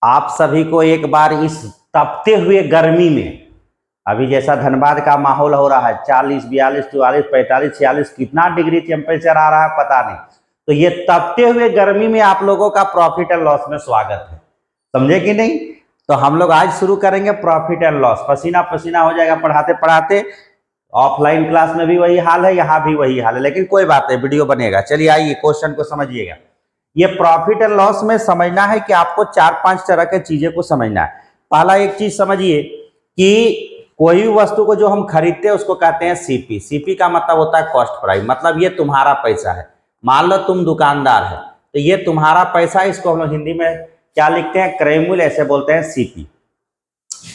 आप सभी को एक बार इस तपते हुए गर्मी में, अभी जैसा धनबाद का माहौल हो रहा है 40, 42, 44, 45, 46 कितना डिग्री टेम्परेचर आ रहा है पता नहीं। तो ये तपते हुए गर्मी में आप लोगों का प्रॉफिट एंड लॉस में स्वागत है, समझे कि नहीं। तो हम लोग आज शुरू करेंगे प्रॉफिट एंड लॉस। पसीना पसीना हो जाएगा पढ़ाते पढ़ाते। ऑफलाइन क्लास में भी वही हाल है, यहाँ भी वही हाल है, लेकिन कोई बात नहीं, वीडियो बनेगा। चलिए आइए क्वेश्चन को समझिएगा। ये प्रॉफिट एंड लॉस में समझना है कि आपको 4-5 तरह के चीजें को समझना है। पहला एक चीज समझिए कि कोई भी वस्तु को जो हम खरीदते हैं उसको कहते हैं सीपी। सीपी का मतलब होता है कॉस्ट प्राइस, मतलब ये तुम्हारा पैसा है। मान लो तुम दुकानदार है तो ये तुम्हारा पैसा है, इसको हम लोग हिंदी में क्या लिखते हैं, क्रय मूल्य, ऐसे बोलते हैं सीपी।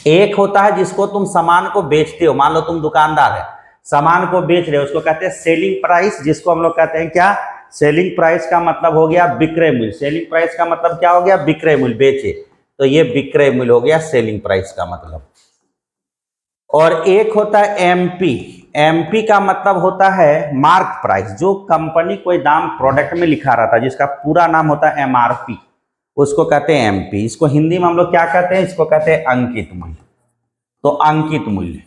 एक होता है जिसको तुम सामान को बेचते हो, मान लो तुम दुकानदार है सामान को बेच रहे हो, उसको कहते हैं सेलिंग प्राइस, जिसको हम लोग कहते हैं क्या, सेलिंग प्राइस का मतलब हो गया विक्रय मूल्य। सेलिंग प्राइस का मतलब क्या हो गया, विक्रय मूल्य, बेचे तो ये विक्रय मूल्य हो गया सेलिंग प्राइस का मतलब। और एक होता है एमपी। एमपी का मतलब होता है मार्क प्राइस, जो कंपनी कोई दाम प्रोडक्ट में लिखा रहता है जिसका पूरा नाम होता है एमआरपी, उसको कहते हैं एमपी। इसको हिंदी में हम लोग क्या कहते हैं, इसको कहते हैं अंकित मूल्य। तो अंकित मूल्य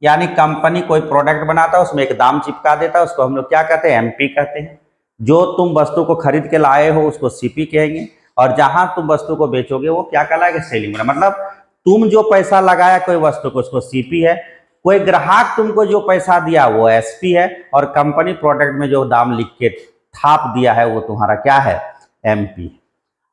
यानी कंपनी कोई प्रोडक्ट बनाता है उसमें एक दाम चिपका देता है, उसको हम लोग क्या कहते हैं, एमपी कहते हैं। जो तुम वस्तु को खरीद के लाए हो उसको सीपी कहेंगे, और जहां तुम वस्तु को बेचोगे वो क्या कहलाएगा, सेलिंग मूल्य। मतलब तुम जो पैसा लगाया कोई वस्तु को उसको सीपी है, कोई ग्राहक तुमको जो पैसा दिया वो एसपी है, और कंपनी प्रोडक्ट में जो दाम लिख के छाप दिया है वो तुम्हारा क्या है, एमपी।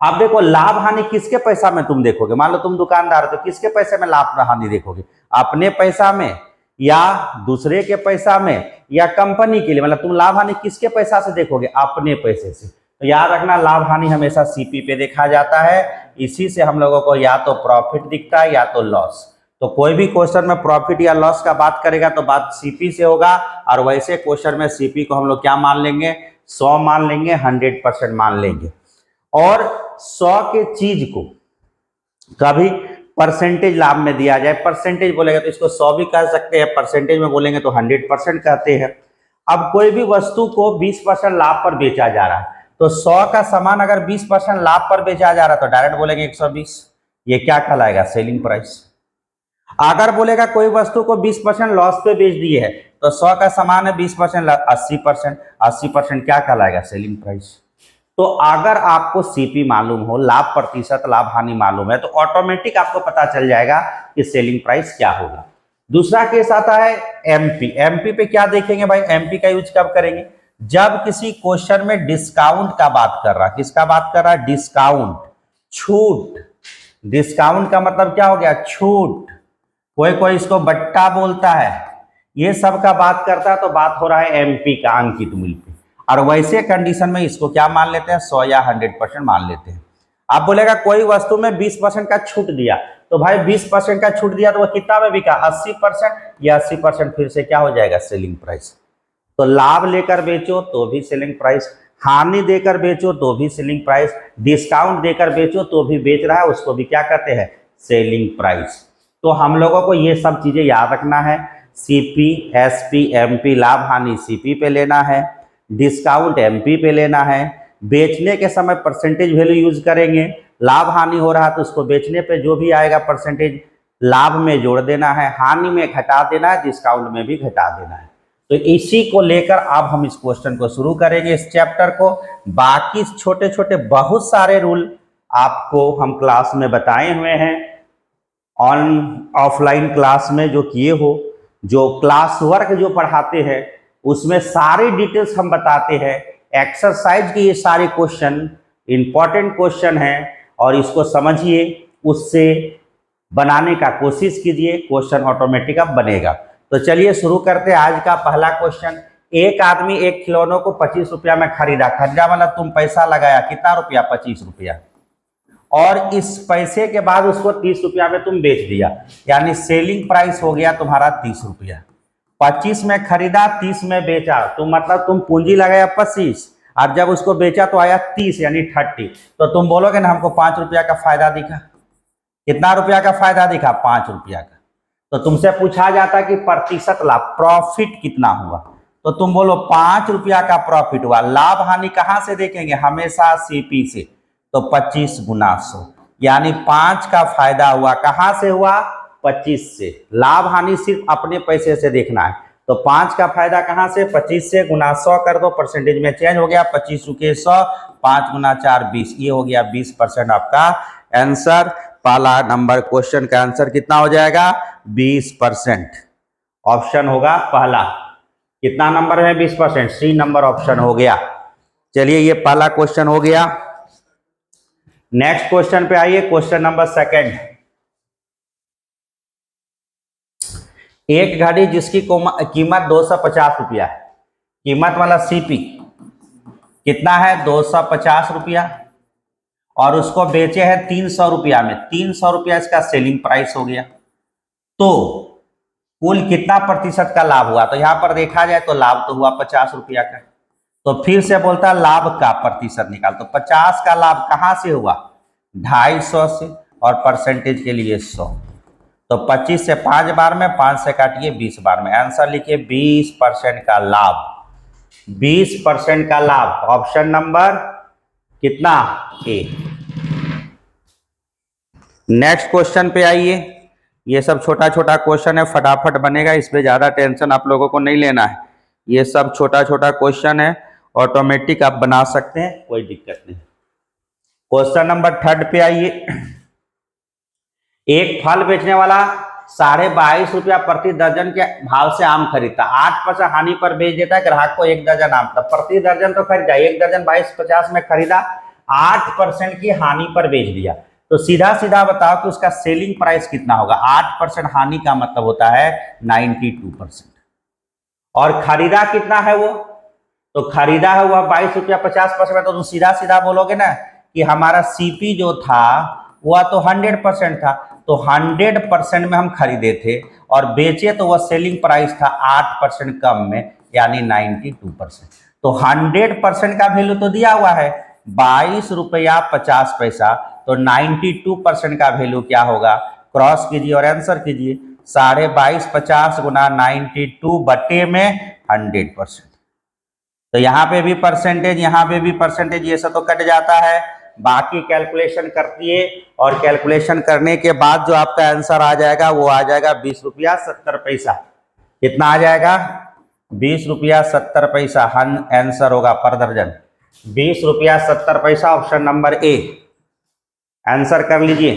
आप देखो लाभ हानि किसके पैसा में तुम देखोगे, मान लो तुम दुकानदार हो तो किसके पैसे में लाभ हानि देखोगे, अपने पैसा में या दूसरे के पैसा में या कंपनी के लिए, मतलब तुम लाभ हानि किसके पैसा से देखोगे, अपने पैसे से। तो याद रखना लाभ हानि हमेशा सीपी पे देखा जाता है, इसी से हम लोगों को या तो प्रॉफिट दिखता है या तो लॉस। तो कोई भी क्वेश्चन में प्रॉफिट या लॉस का बात करेगा तो बात सीपी से होगा, और वैसे क्वेश्चन में सीपी को हम लोग क्या मान लेंगे, 100 मान लेंगे, 100% मान लेंगे। और 100 के चीज को कभी परसेंटेज लाभ में दिया जाए, परसेंटेज बोलेगा तो इसको 100 भी कह सकते हैं, परसेंटेज में बोलेंगे तो 100% कहते हैं। अब कोई भी वस्तु को 20% लाभ पर बेचा जा रहा है, तो 100 का सामान अगर 20% लाभ पर बेचा जा रहा है तो डायरेक्ट बोलेंगे 120, ये क्या कहलाएगा, सेलिंग प्राइस। अगर बोलेगा कोई वस्तु को 20% लॉस पे बेच दिए है तो 100 का सामान है 20% 80%, 80% क्या कहलाएगा, सेलिंग प्राइस। तो अगर आपको सीपी मालूम हो, लाभ प्रतिशत, लाभ हानि मालूम है, तो ऑटोमेटिक आपको पता चल जाएगा कि सेलिंग प्राइस क्या होगा। दूसरा केस आता है एमपी। एमपी पे क्या देखेंगे भाई, एमपी का यूज कब करेंगे, जब किसी क्वेश्चन में डिस्काउंट का बात कर रहा, किसका बात कर रहा है, डिस्काउंट, छूट। डिस्काउंट का मतलब क्या हो गया, छूट। कोई कोई इसको बट्टा बोलता है, ये सब का बात करता है, तो बात हो रहा है एमपी का, अंकित मूल्य पे। और वैसे कंडीशन में इसको क्या मान लेते हैं, 100 या 100% मान लेते हैं। आप बोलेगा कोई वस्तु में 20% का छूट दिया, तो भाई 20% का छूट दिया तो वह कितना में बिका, 80%, या 80% फिर से क्या हो जाएगा, सेलिंग प्राइस। तो लाभ लेकर बेचो तो भी सेलिंग प्राइस, हानि देकर बेचो तो भी सेलिंग प्राइस, डिस्काउंट देकर बेचो तो भी बेच रहा है उसको भी क्या कहते हैं, सेलिंग प्राइस। तो हम लोगों को ये सब चीजें याद रखना है, सीपी, एसपी, एमपी, लाभ हानि सीपी पे लेना है, डिस्काउंट एमपी पे लेना है, बेचने के समय परसेंटेज वैल्यू यूज करेंगे, लाभ हानि हो रहा है तो उसको बेचने पे जो भी आएगा परसेंटेज लाभ में जोड़ देना है, हानि में घटा देना है, डिस्काउंट में भी घटा देना है। तो इसी को लेकर अब हम इस क्वेश्चन को शुरू करेंगे, इस चैप्टर को। बाकी छोटे छोटे बहुत सारे रूल आपको हम क्लास में बताए हुए हैं, ऑफलाइन क्लास में जो किए हो, जो क्लास वर्क जो पढ़ाते हैं उसमें सारी डिटेल्स हम बताते हैं। एक्सरसाइज के ये सारे क्वेश्चन इंपॉर्टेंट क्वेश्चन हैं, और इसको समझिए, उससे बनाने का कोशिश कीजिए, क्वेश्चन ऑटोमेटिक अब बनेगा। तो चलिए शुरू करते हैं आज का पहला क्वेश्चन। एक आदमी एक खिलौनों को 25 रुपया में खरीदा, मतलब तुम पैसा लगाया कितना रुपया, 25 रुपया, और इस पैसे के बाद उसको 30 रुपया में तुम बेच दिया, यानी सेलिंग प्राइस हो गया तुम्हारा 30 रुपया। 25 में खरीदा, 30 में बेचा, तो मतलब तुम पूंजी लगाया 25, और जब उसको बेचा तो आया 30 यानी 30। तो तुम बोलोगे ना हमको 5 रुपया का फायदा दिखा, कितना रुपया का फायदा दिखा, 5 रुपया का। तो तुमसे पूछा जाता कि प्रतिशत लाभ, प्रॉफिट कितना हुआ, तो तुम बोलो 5 रुपया का प्रॉफिट हुआ। लाभ हानि कहां से देखेंगे, हमेशा सीपी से, तो 25 गुना 100 यानी 5 का फायदा हुआ। कहां से हुआ? 25 से। लाभ हानि सिर्फ अपने पैसे से देखना है। तो 5 का फायदा कहां से? 25 से। गुना 100 कर दो, परसेंटेज में चेंज हो गया। 25 रुके 100, 5 गुना 4 20, ये हो गया 20% आपका आंसर। पहला नंबर क्वेश्चन का आंसर कितना हो जाएगा? 20%। ऑप्शन होगा पहला। कितना नंबर है? 20%। सी नंबर ऑप्शन हो गया। चलिए, ये पहला क्वेश्चन हो गया। नेक्स्ट क्वेश्चन पे आइए, क्वेश्चन नंबर सेकंड। एक घड़ी जिसकी कीमत 250 रुपया है, कीमत वाला सीपी कितना है? 250 रुपया, और उसको बेचे हैं 300 रुपया में। 300 रुपया इसका सेलिंग प्राइस हो गया। तो कुल कितना प्रतिशत का लाभ हुआ? तो यहां पर देखा जाए तो लाभ तो हुआ 50 रुपया का। तो फिर से बोलता है लाभ का प्रतिशत निकाल। तो 50 का लाभ कहां से हुआ? 250 से, और परसेंटेज के लिए 100। तो 25 से 5 बार में, 5 से काटिए 20 बार में। आंसर लिखिए 20% का लाभ। 20% का लाभ। ऑप्शन नंबर कितना? ए। नेक्स्ट क्वेश्चन पे आइए। ये सब छोटा छोटा क्वेश्चन है, फटाफट बनेगा, इस पे ज्यादा टेंशन आप लोगों को नहीं लेना है। ये सब छोटा छोटा क्वेश्चन है, ऑटोमेटिक आप बना सकते हैं, कोई दिक्कत नहीं। क्वेश्चन नंबर थर्ड पे आइए। एक फल बेचने वाला 22.5 रुपया प्रति दर्जन के भाव से आम खरीदता, 8% हानि पर बेच देता है ग्राहक को 1 दर्जन आम। तब प्रति दर्जन तो खरीदा, 1 दर्जन 22.50 में खरीदा, 8% की हानि पर बेच दिया। तो सीधा सीधा बताओ कि उसका सेलिंग प्राइस कितना होगा? 8% हानि का मतलब होता है 92%। और खरीदा कितना है वो? तो खरीदा है हुआ 22 रुपया 50 पैसे में। तो तुम सीधा सीधा बोलोगे ना कि हमारा सीपी जो था वह तो 100% था। तो 100% में हम खरीदे थे और बेचे तो वह सेलिंग प्राइस था 8% कम में, यानी 92%। तो 100% का वैल्यू तो दिया हुआ है 22 रुपया 50 पैसा। तो 92% का वैल्यू क्या होगा? क्रॉस कीजिए और आंसर कीजिए। 22.5 50 गुना 92 बटे में 100%। तो यहाँ पे भी परसेंटेज, यहाँ पे भी परसेंटेज, ये सब तो कट जाता है। बाकी कैलकुलेशन करती है, और कैलकुलेशन करने के बाद जो आपका आंसर आ जाएगा वो आ जाएगा 20 रुपया 70 पैसा। कितना आ जाएगा? 20 रुपया 70 पैसा आंसर होगा पर दर्जन। 20 रुपया 70 पैसा, ऑप्शन नंबर ए। आंसर कर लीजिए,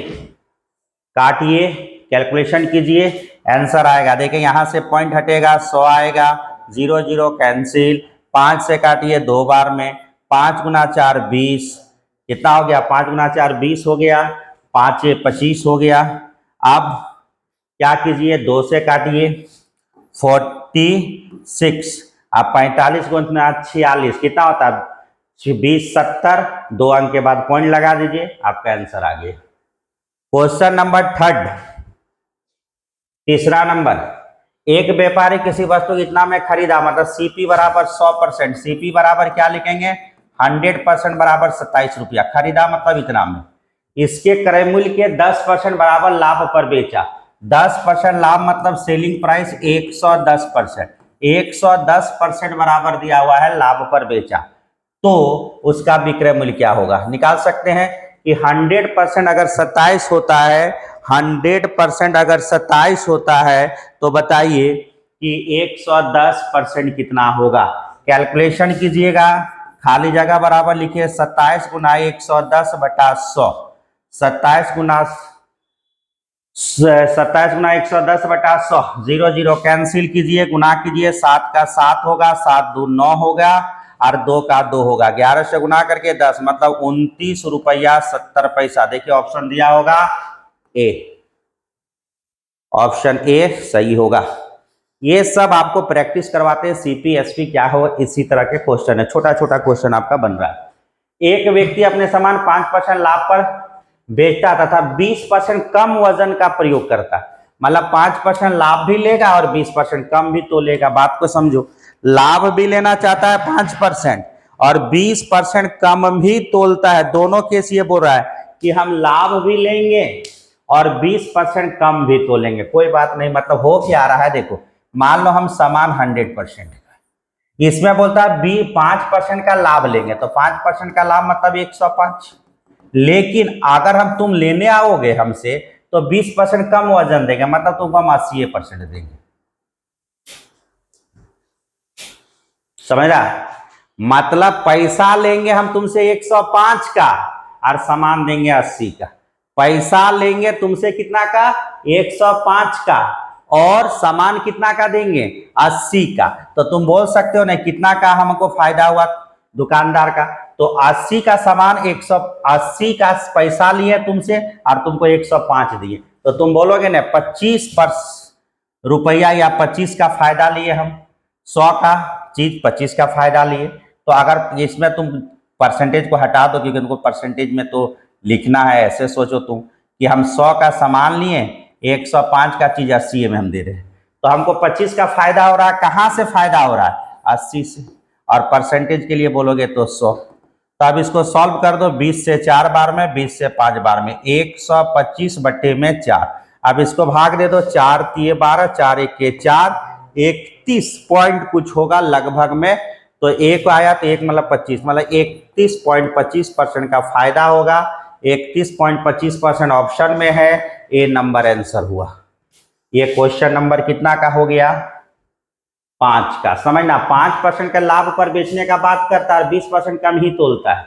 काटिए, कैलकुलेशन कीजिए, आंसर आएगा। देखिए यहाँ से पॉइंट हटेगा, 100 आएगा, 0 0 कैंसिल, 5 से काटिए 2 बार में, 5 गुना 4 20, कितना हो गया? 5 गुना 4 20 हो गया, 5 25 हो गया। अब क्या कीजिए? 2 से काटिए, 46। अब 45 गुना 46 कितना होता है? 20 70, 2 अंक के बाद पॉइंट लगा दीजिए, आपका आंसर आ गया। क्वेश्चन नंबर थर्ड, तीसरा नंबर। एक व्यापारी किसी वस्तु इतना में खरीदा, मतलब सीपी बराबर 100%। सीपी बराबर क्या लिखेंगे? 100% बराबर 27 रुपया। खरीदा मतलब इतना में, इसके क्रय मूल्य के 10% बराबर लाभ पर बेचा। 10% लाभ मतलब सेलिंग प्राइस 110%। 110% बराबर दिया हुआ है, लाभ पर बेचा, तो उसका विक्रय मूल्य क्या होगा? निकाल सकते हैं कि 100% अगर 27 होता है, 100% अगर 27 होता है, तो बताइए कि 110% कितना होगा? कैलकुलेशन कीजिएगा, खाली जगह बराबर लिखिए 27 गुना 110 बटा 100। 27 गुना 110 बटा 100, 0 0 कैंसिल कीजिए, गुना कीजिए, 7 का 7 होगा, 7 2 9 होगा, और 2 का 2 होगा, 11 से गुना करके 10, मतलब 29 रुपया 70 पैसा। देखिए ऑप्शन दिया होगा ए, ऑप्शन ए सही होगा। ये सब आपको प्रैक्टिस करवाते हैं, सीपी एसपी क्या हो, इसी तरह के क्वेश्चन है, छोटा छोटा क्वेश्चन आपका बन रहा है। एक व्यक्ति अपने सामान 5% लाभ पर बेचता तथा 20% कम वजन का प्रयोग करता, मतलब 5% लाभ भी लेगा और 20% कम भी तो लेगा। बात को समझो, लाभ भी लेना चाहता है 5% और 20% कम भी तोलता है। दोनों केस ये बोल रहा है कि हम लाभ भी लेंगे और 20% कम भी तोलेंगे। कोई बात नहीं, मतलब हो क्या रहा है, देखो मान लो हम सामान 100% का, इसमें बोलता है 5% का लाभ लेंगे, तो 5% का लाभ मतलब 105, लेकिन अगर हम तुम लेने आओगे हमसे तो 20% कम वजन देंगे, मतलब तुमको हम 80% देंगे। समझा? मतलब पैसा लेंगे हम तुमसे 105 का और सामान देंगे 80 का। पैसा लेंगे तुमसे कितना का? 105 का, और सामान कितना का देंगे? 80 का। तो तुम बोल सकते हो ना कितना का हमको फायदा हुआ दुकानदार का? तो 80 का सामान 180 का पैसा लिए तुमसे और तुमको 105 दिए, तो तुम बोलोगे ना 25 रुपया या 25 का फायदा लिए हम, 100 का चीज 25 का फायदा लिए। तो अगर इसमें तुम परसेंटेज को हटा दो, क्योंकि तुमको परसेंटेज में तो लिखना है, ऐसे सोचो तुम कि हम 100 का सामान लिए, 105 का चीज 80 में हम दे रहे हैं, तो हमको 25 का फायदा हो रहा है। कहाँ से फायदा हो रहा है? 80 से। और परसेंटेज के लिए बोलोगे तो 100। तो अब इसको सॉल्व कर दो, 20 से 4 बार में, 20 से 5 बार में, 125 बट्टे में 4। अब इसको भाग दे दो, 4 तिये 12, 4 1 4, 31 पॉइंट कुछ होगा लगभग में। तो एक आया तो एक मतलब 25, मतलब 31.25% का फायदा होगा। 31.25% ऑप्शन में है, ए नंबर आंसर हुआ। ये क्वेश्चन नंबर कितना का हो गया? 5 का। समझना, 5% का लाभ पर बेचने का बात करता है, 20% कम ही तोलता है।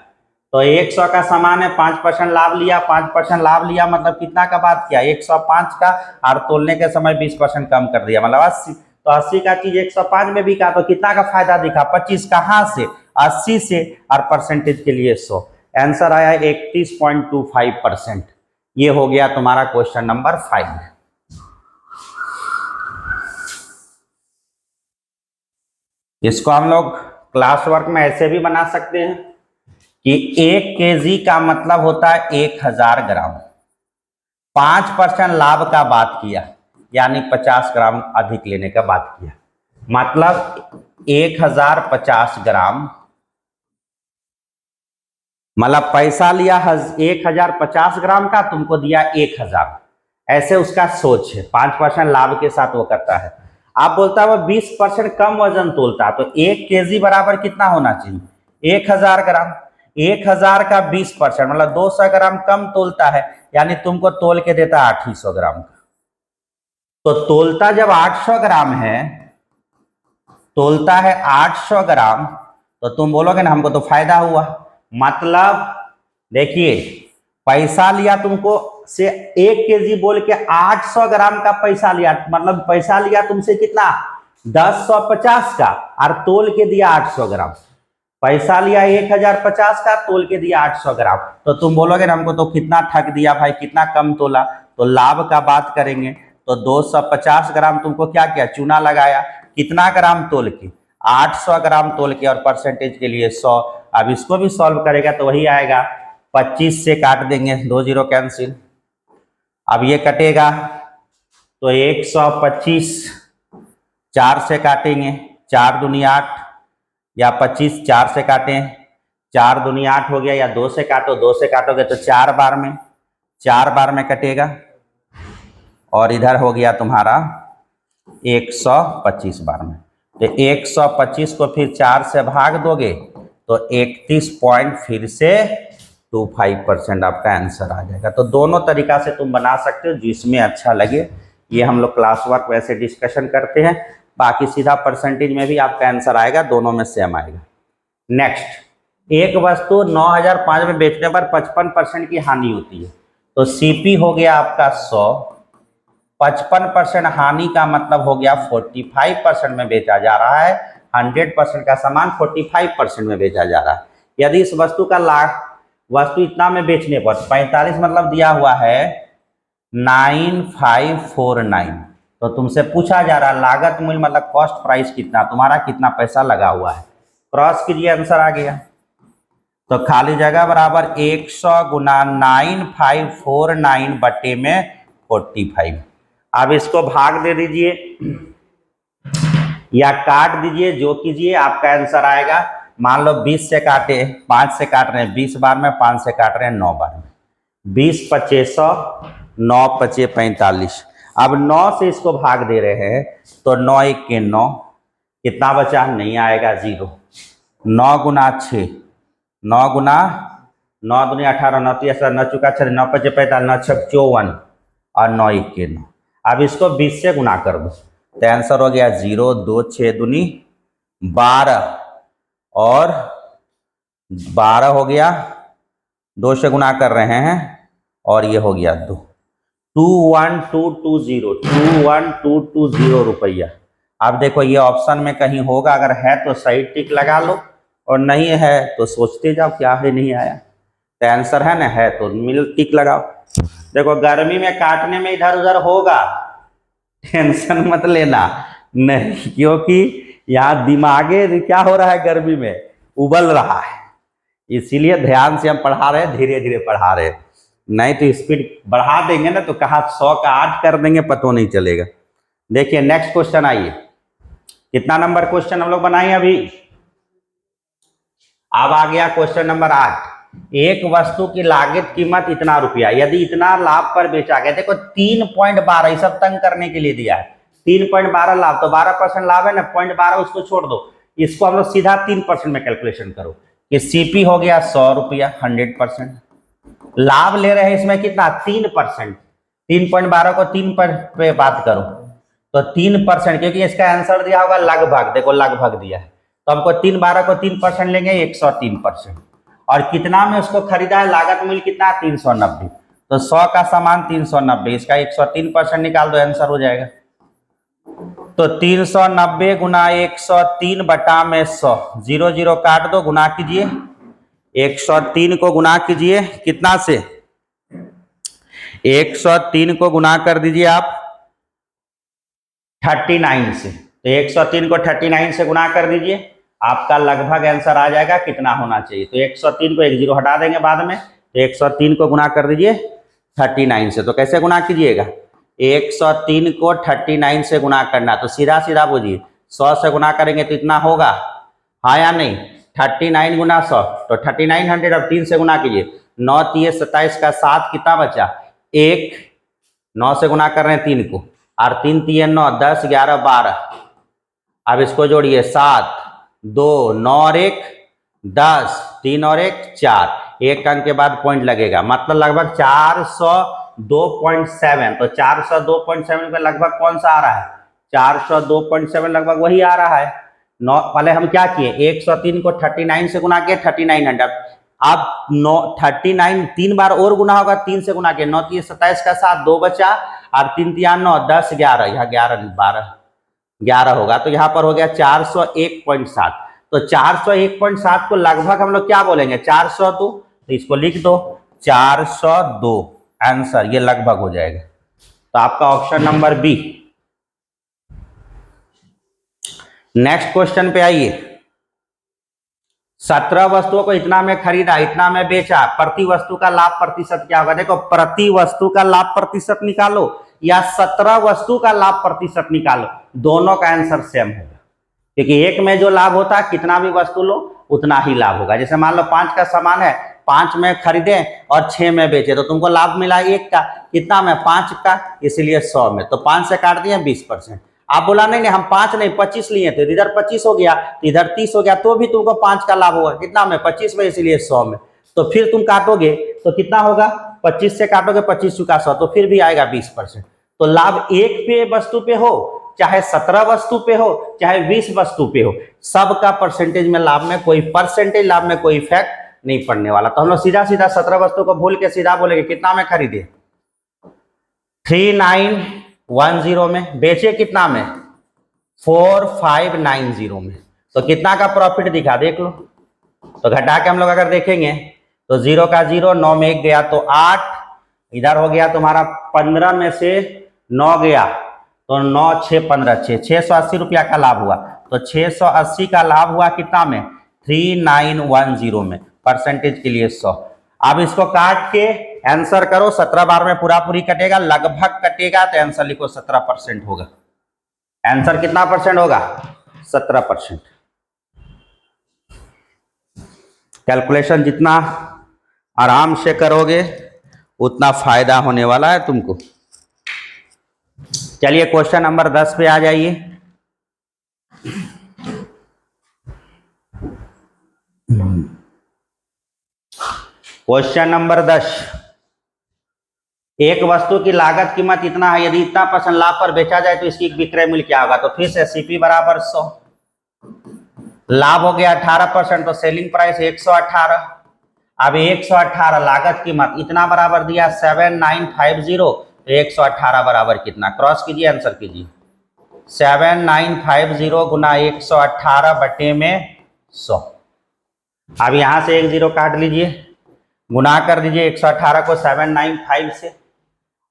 तो 100 का सामान है, 5% लाभ लिया, 5% लाभ लिया मतलब कितना का बात किया? 105 का, और तोलने के समय 20% कम कर दिया, मतलब 80। तो 80 का चीज 105 में बिका तो कितना का फायदा दिखा? 25। कहाँ से? 80 से। और परसेंटेज के लिए 100। आंसर आया 31.25%। ये हो गया तुम्हारा क्वेश्चन नंबर 5। इसको हम लोग क्लास वर्क में ऐसे भी बना सकते हैं कि 1 केजी का मतलब होता है 1000 ग्राम। 5% लाभ का बात किया, यानी 50 ग्राम अधिक लेने का बात किया, मतलब 1050 ग्राम, मतलब पैसा लिया 1050 ग्राम का, तुमको दिया 1000। ऐसे उसका सोच है, 5% लाभ के साथ वो करता है। आप बोलता है वो 20% कम वजन तोलता है, तो 1 केजी बराबर कितना होना चाहिए? 1000 ग्राम। 1000 का 20% मतलब 200 ग्राम कम तोलता है, यानी तुमको तोल के देता है 800 ग्राम का। तो तोलता जब 800 ग्राम है, तोलता है 800 ग्राम, तो तुम बोलोगे ना हमको तो फायदा हुआ। मतलब देखिए, पैसा लिया तुमको से 1 केजी बोल के 800 ग्राम का पैसा लिया, मतलब पैसा लिया तुमसे कितना? 1050 का, और तोल के दिया 800 ग्राम। पैसा लिया 1050 का, तोल के दिया 800 ग्राम। तो तुम बोलोगे ना हमको तो कितना ठग दिया भाई, कितना कम तोला। तो लाभ का बात करेंगे तो 250 ग्राम तुमको क्या किया? चूना लगाया। कितना ग्राम तोल के? 800 ग्राम तोल के, और परसेंटेज के लिए 100। अब इसको भी सॉल्व करेगा तो वही आएगा, 25 से काट देंगे, 2 0 कैंसिल। अब ये कटेगा तो 125, 4 से काटेंगे, 4 दूनी 8, या 25 4 से काटें, 4 दूनी 8 हो गया, या 2 से काटो, 2 से काटोगे तो 4 बार में, 4 बार में कटेगा। और इधर हो गया तुम्हारा 125 बार में। तो 125 को फिर 4 से भाग दोगे तो 31 पॉइंट फिर से 25% आपका आंसर आ जाएगा। तो दोनों तरीका से तुम बना सकते हो, जिसमें अच्छा लगे। ये हम लोग क्लास वर्क वैसे डिस्कशन करते हैं, बाकी सीधा परसेंटेज में भी आपका आंसर आएगा, दोनों में सेम आएगा। नेक्स्ट, एक वस्तु 9005 में बेचने पर 55% की हानि होती है, तो सीपी हो गया आपका 100। 55% हानि का मतलब हो गया 45% में बेचा जा रहा है। 100% का सामान 45% में बेचा जा रहा है। यदि इस वस्तु का लाभ, वस्तु इतना में बेचने पर 45 मतलब दिया हुआ है 9549, तो तुमसे पूछा जा रहा है लागत मूल्य मतलब कॉस्ट प्राइस कितना, तुम्हारा कितना पैसा लगा हुआ है। क्रॉस कीजिए, आंसर आ गया। तो खाली जगह बराबर 100 गुना 9549 बट्टे में 45। अब इसको भाग दे दीजिए या काट दीजिए, जो कीजिए, आपका आंसर आएगा। मान लो 20 से काटे, 5 से काट रहे हैं 20 बार में, 5 से काट रहे हैं 9 बार में, 20 पचे 100, 9 पचे 45। अब 9 से इसको भाग दे रहे हैं तो 9 1 के 9, कितना बचा? नहीं आएगा, 0। 9 गुना 6, 9 गुना 9 दूनी 18, 9 3 18, 9 चौका 6, 9 5 45, 9 6 54 और 9 1 9। अब इसको 20 से गुना कर दो तो आंसर हो गया 0, 2 6 दूनी 12 और 12 हो गया, 2 से गुना कर रहे हैं और ये हो गया 2, 21220, 21220 रुपया। अब देखो ये ऑप्शन में कहीं होगा, अगर है तो सही टिक लगा लो और नहीं है तो सोचते जाओ क्या है नहीं आया। तो आंसर है ना, है तो मिल टिक लगाओ। देखो गर्मी में काटने में इधर उधर होगा, टेंशन मत लेना, नहीं, क्योंकि यहाँ दिमागे क्या हो रहा है, गर्मी में उबल रहा है, इसीलिए ध्यान से हम पढ़ा रहे हैं, धीरे धीरे पढ़ा रहे हैं, नहीं तो स्पीड बढ़ा देंगे ना तो कहा 100 का 8 कर देंगे, पता नहीं चलेगा। देखिए नेक्स्ट क्वेश्चन आइए, कितना नंबर क्वेश्चन हम लोग बनाए अभी, अब आ गया क्वेश्चन नंबर 8। एक वस्तु की लागत कीमत इतना रुपया, यदि इतना लाभ पर बेचा गया, देखो 3.12 सब तंग करने के लिए दिया है, 3.12 लाभ, तो 12% लाभ है ना, 0.12 उसको छोड़ दो, इसको हम लोग सीधा 3% में कैलकुलेशन करो कि सीपी हो गया 100 रुपया, 100%। लाभ ले रहे हैं इसमें कितना, 3%, 3.12 को 3 पे बात करो तो 3%, क्योंकि इसका आंसर दिया होगा लगभग, देखो लगभग दिया है, तो हमको 3.12 को 3% लेंगे 103%, और कितना में उसको खरीदा है, लागत मूल्य कितना, 390, तो 100 का सामान 390, इसका 103% निकाल दो, आंसर हो जाएगा। तो 390 गुना 103 बटा में 100, 0 0 काट दो, गुना कीजिए, 103 को गुना कीजिए कितना से, 103 को गुना कर दीजिए आप 39 से, तो 103 को 39 से गुना कर दीजिए, आपका लगभग आंसर आ जाएगा कितना होना चाहिए। तो 103 को 1 0 हटा देंगे बाद में, तो 103 को गुना कर दीजिए 39 से, तो कैसे गुना कीजिएगा, 103 को 39 से गुना करना, तो सीधा सीधा बोलिए 100 से गुना करेंगे तो इतना होगा, हाँ या नहीं, 39 गुना 100 तो 3900, अब 3 से गुना कीजिए, 9 3 27 का 7 कितना बचा 1, 9 से गुना कर रहे हैं 3 को, और 3 3 9 10 11 12, अब इसको जोड़िए 7 2 9 और 1 10, 3 और 1 4, एक अंक के बाद पॉइंट लगेगा, मतलब लगभग 402.7, तो 402.7 पे लगभग कौन सा आ रहा है, 402.7 लगभग वही आ रहा है। पहले हम क्या किए, 103 को 39 से गुना किए 3900, अब 39 3 बार और गुना होगा, 3 से गुना किए, 9 3 27 का 7 2 बचा, और 3 3 9 10 11, यहाँ 11 12 11 होगा, तो यहाँ पर हो गया 401.7, तो 401.7 को लगभग हम लोग क्या बोलेंगे, 402, तो इसको लिख दो 402, आंसर ये लगभग हो जाएगा, तो आपका option number B. Next question पे आइए, 17 वस्तुओं को इतना में खरीदा, इतना में बेचा, प्रति वस्तु का लाभ प्रतिशत क्या होगा, देखो प्रति वस्तु का लाभ प्रतिशत निकालो या 17 वस्तु का लाभ प्रतिशत निकालो, दोनों का आंसर सेम होगा, क्योंकि एक में जो लाभ होता है कितना भी वस्तु लो उतना ही लाभ होगा। जैसे मान लो 5 का सामान है, 5 में खरीदे और 6 में बेचे, तो तुमको लाभ मिला 1 का, कितना में 5 का, इसलिए 100 में, तो 5 से काट दिए 20%। आप बोला नहीं हम 5 नहीं 25 लिए थे, इधर 25 हो गया, इधर 30 हो गया, तो भी तुमको 5 का लाभ होगा, कितना में 25 में, इसलिए 100 में, तो फिर तुम काटोगे तो कितना होगा, 25 से काटोगे 25 चुका 100, तो फिर भी आएगा 20%। तो लाभ एक पे वस्तु पे हो, चाहे 17 वस्तु पे हो, चाहे 20 वस्तु पे हो, सबका परसेंटेज में लाभ में कोई परसेंटेज लाभ में कोई इफेक्ट नहीं पड़ने वाला। तो हम लोग सीधा सीधा 17 वस्तु को भूल के सीधा बोलेंगे कितना में खरीदे, 3910 में, बेचे कितना में, 4590 में, तो कितना का प्रॉफिट दिखा देख लो। तो घटा के हम लोग अगर देखेंगे तो 0 का 0, 9 में 1 गया तो 8, इधर हो गया तुम्हारा 15 में से 9 गया तो 9 6 15 6, 680 रुपया का लाभ हुआ, तो 680 का लाभ हुआ कितना में, 3910 में, परसेंटेज के लिए 100। अब इसको काट के आंसर करो, 17 बार में पूरा पूरी कटेगा, लगभग कटेगा, तो आंसर लिखो 17% होगा। आंसर कितना परसेंट होगा, 17%। कैलकुलेशन जितना आराम से करोगे उतना फायदा होने वाला है तुमको। चलिए क्वेश्चन नंबर 10 पे आ जाइए। क्वेश्चन नंबर 10, एक वस्तु की लागत कीमत इतना है, यदि इतना % लाभ पर बेचा जाए तो इसकी विक्रय मूल्य क्या होगा। तो फिर से सीपी बराबर 100, लाभ हो गया 18%, तो सेलिंग प्राइस 118। अब 118 लागत कीमत इतना बराबर दिया 7950, तो 118 बराबर कितना, क्रॉस कीजिए आंसर कीजिए। 7950 गुना 118 बटे में 100। अब यहां से 1 0 काट लीजिए, गुना कर दीजिए 118 को 795 से,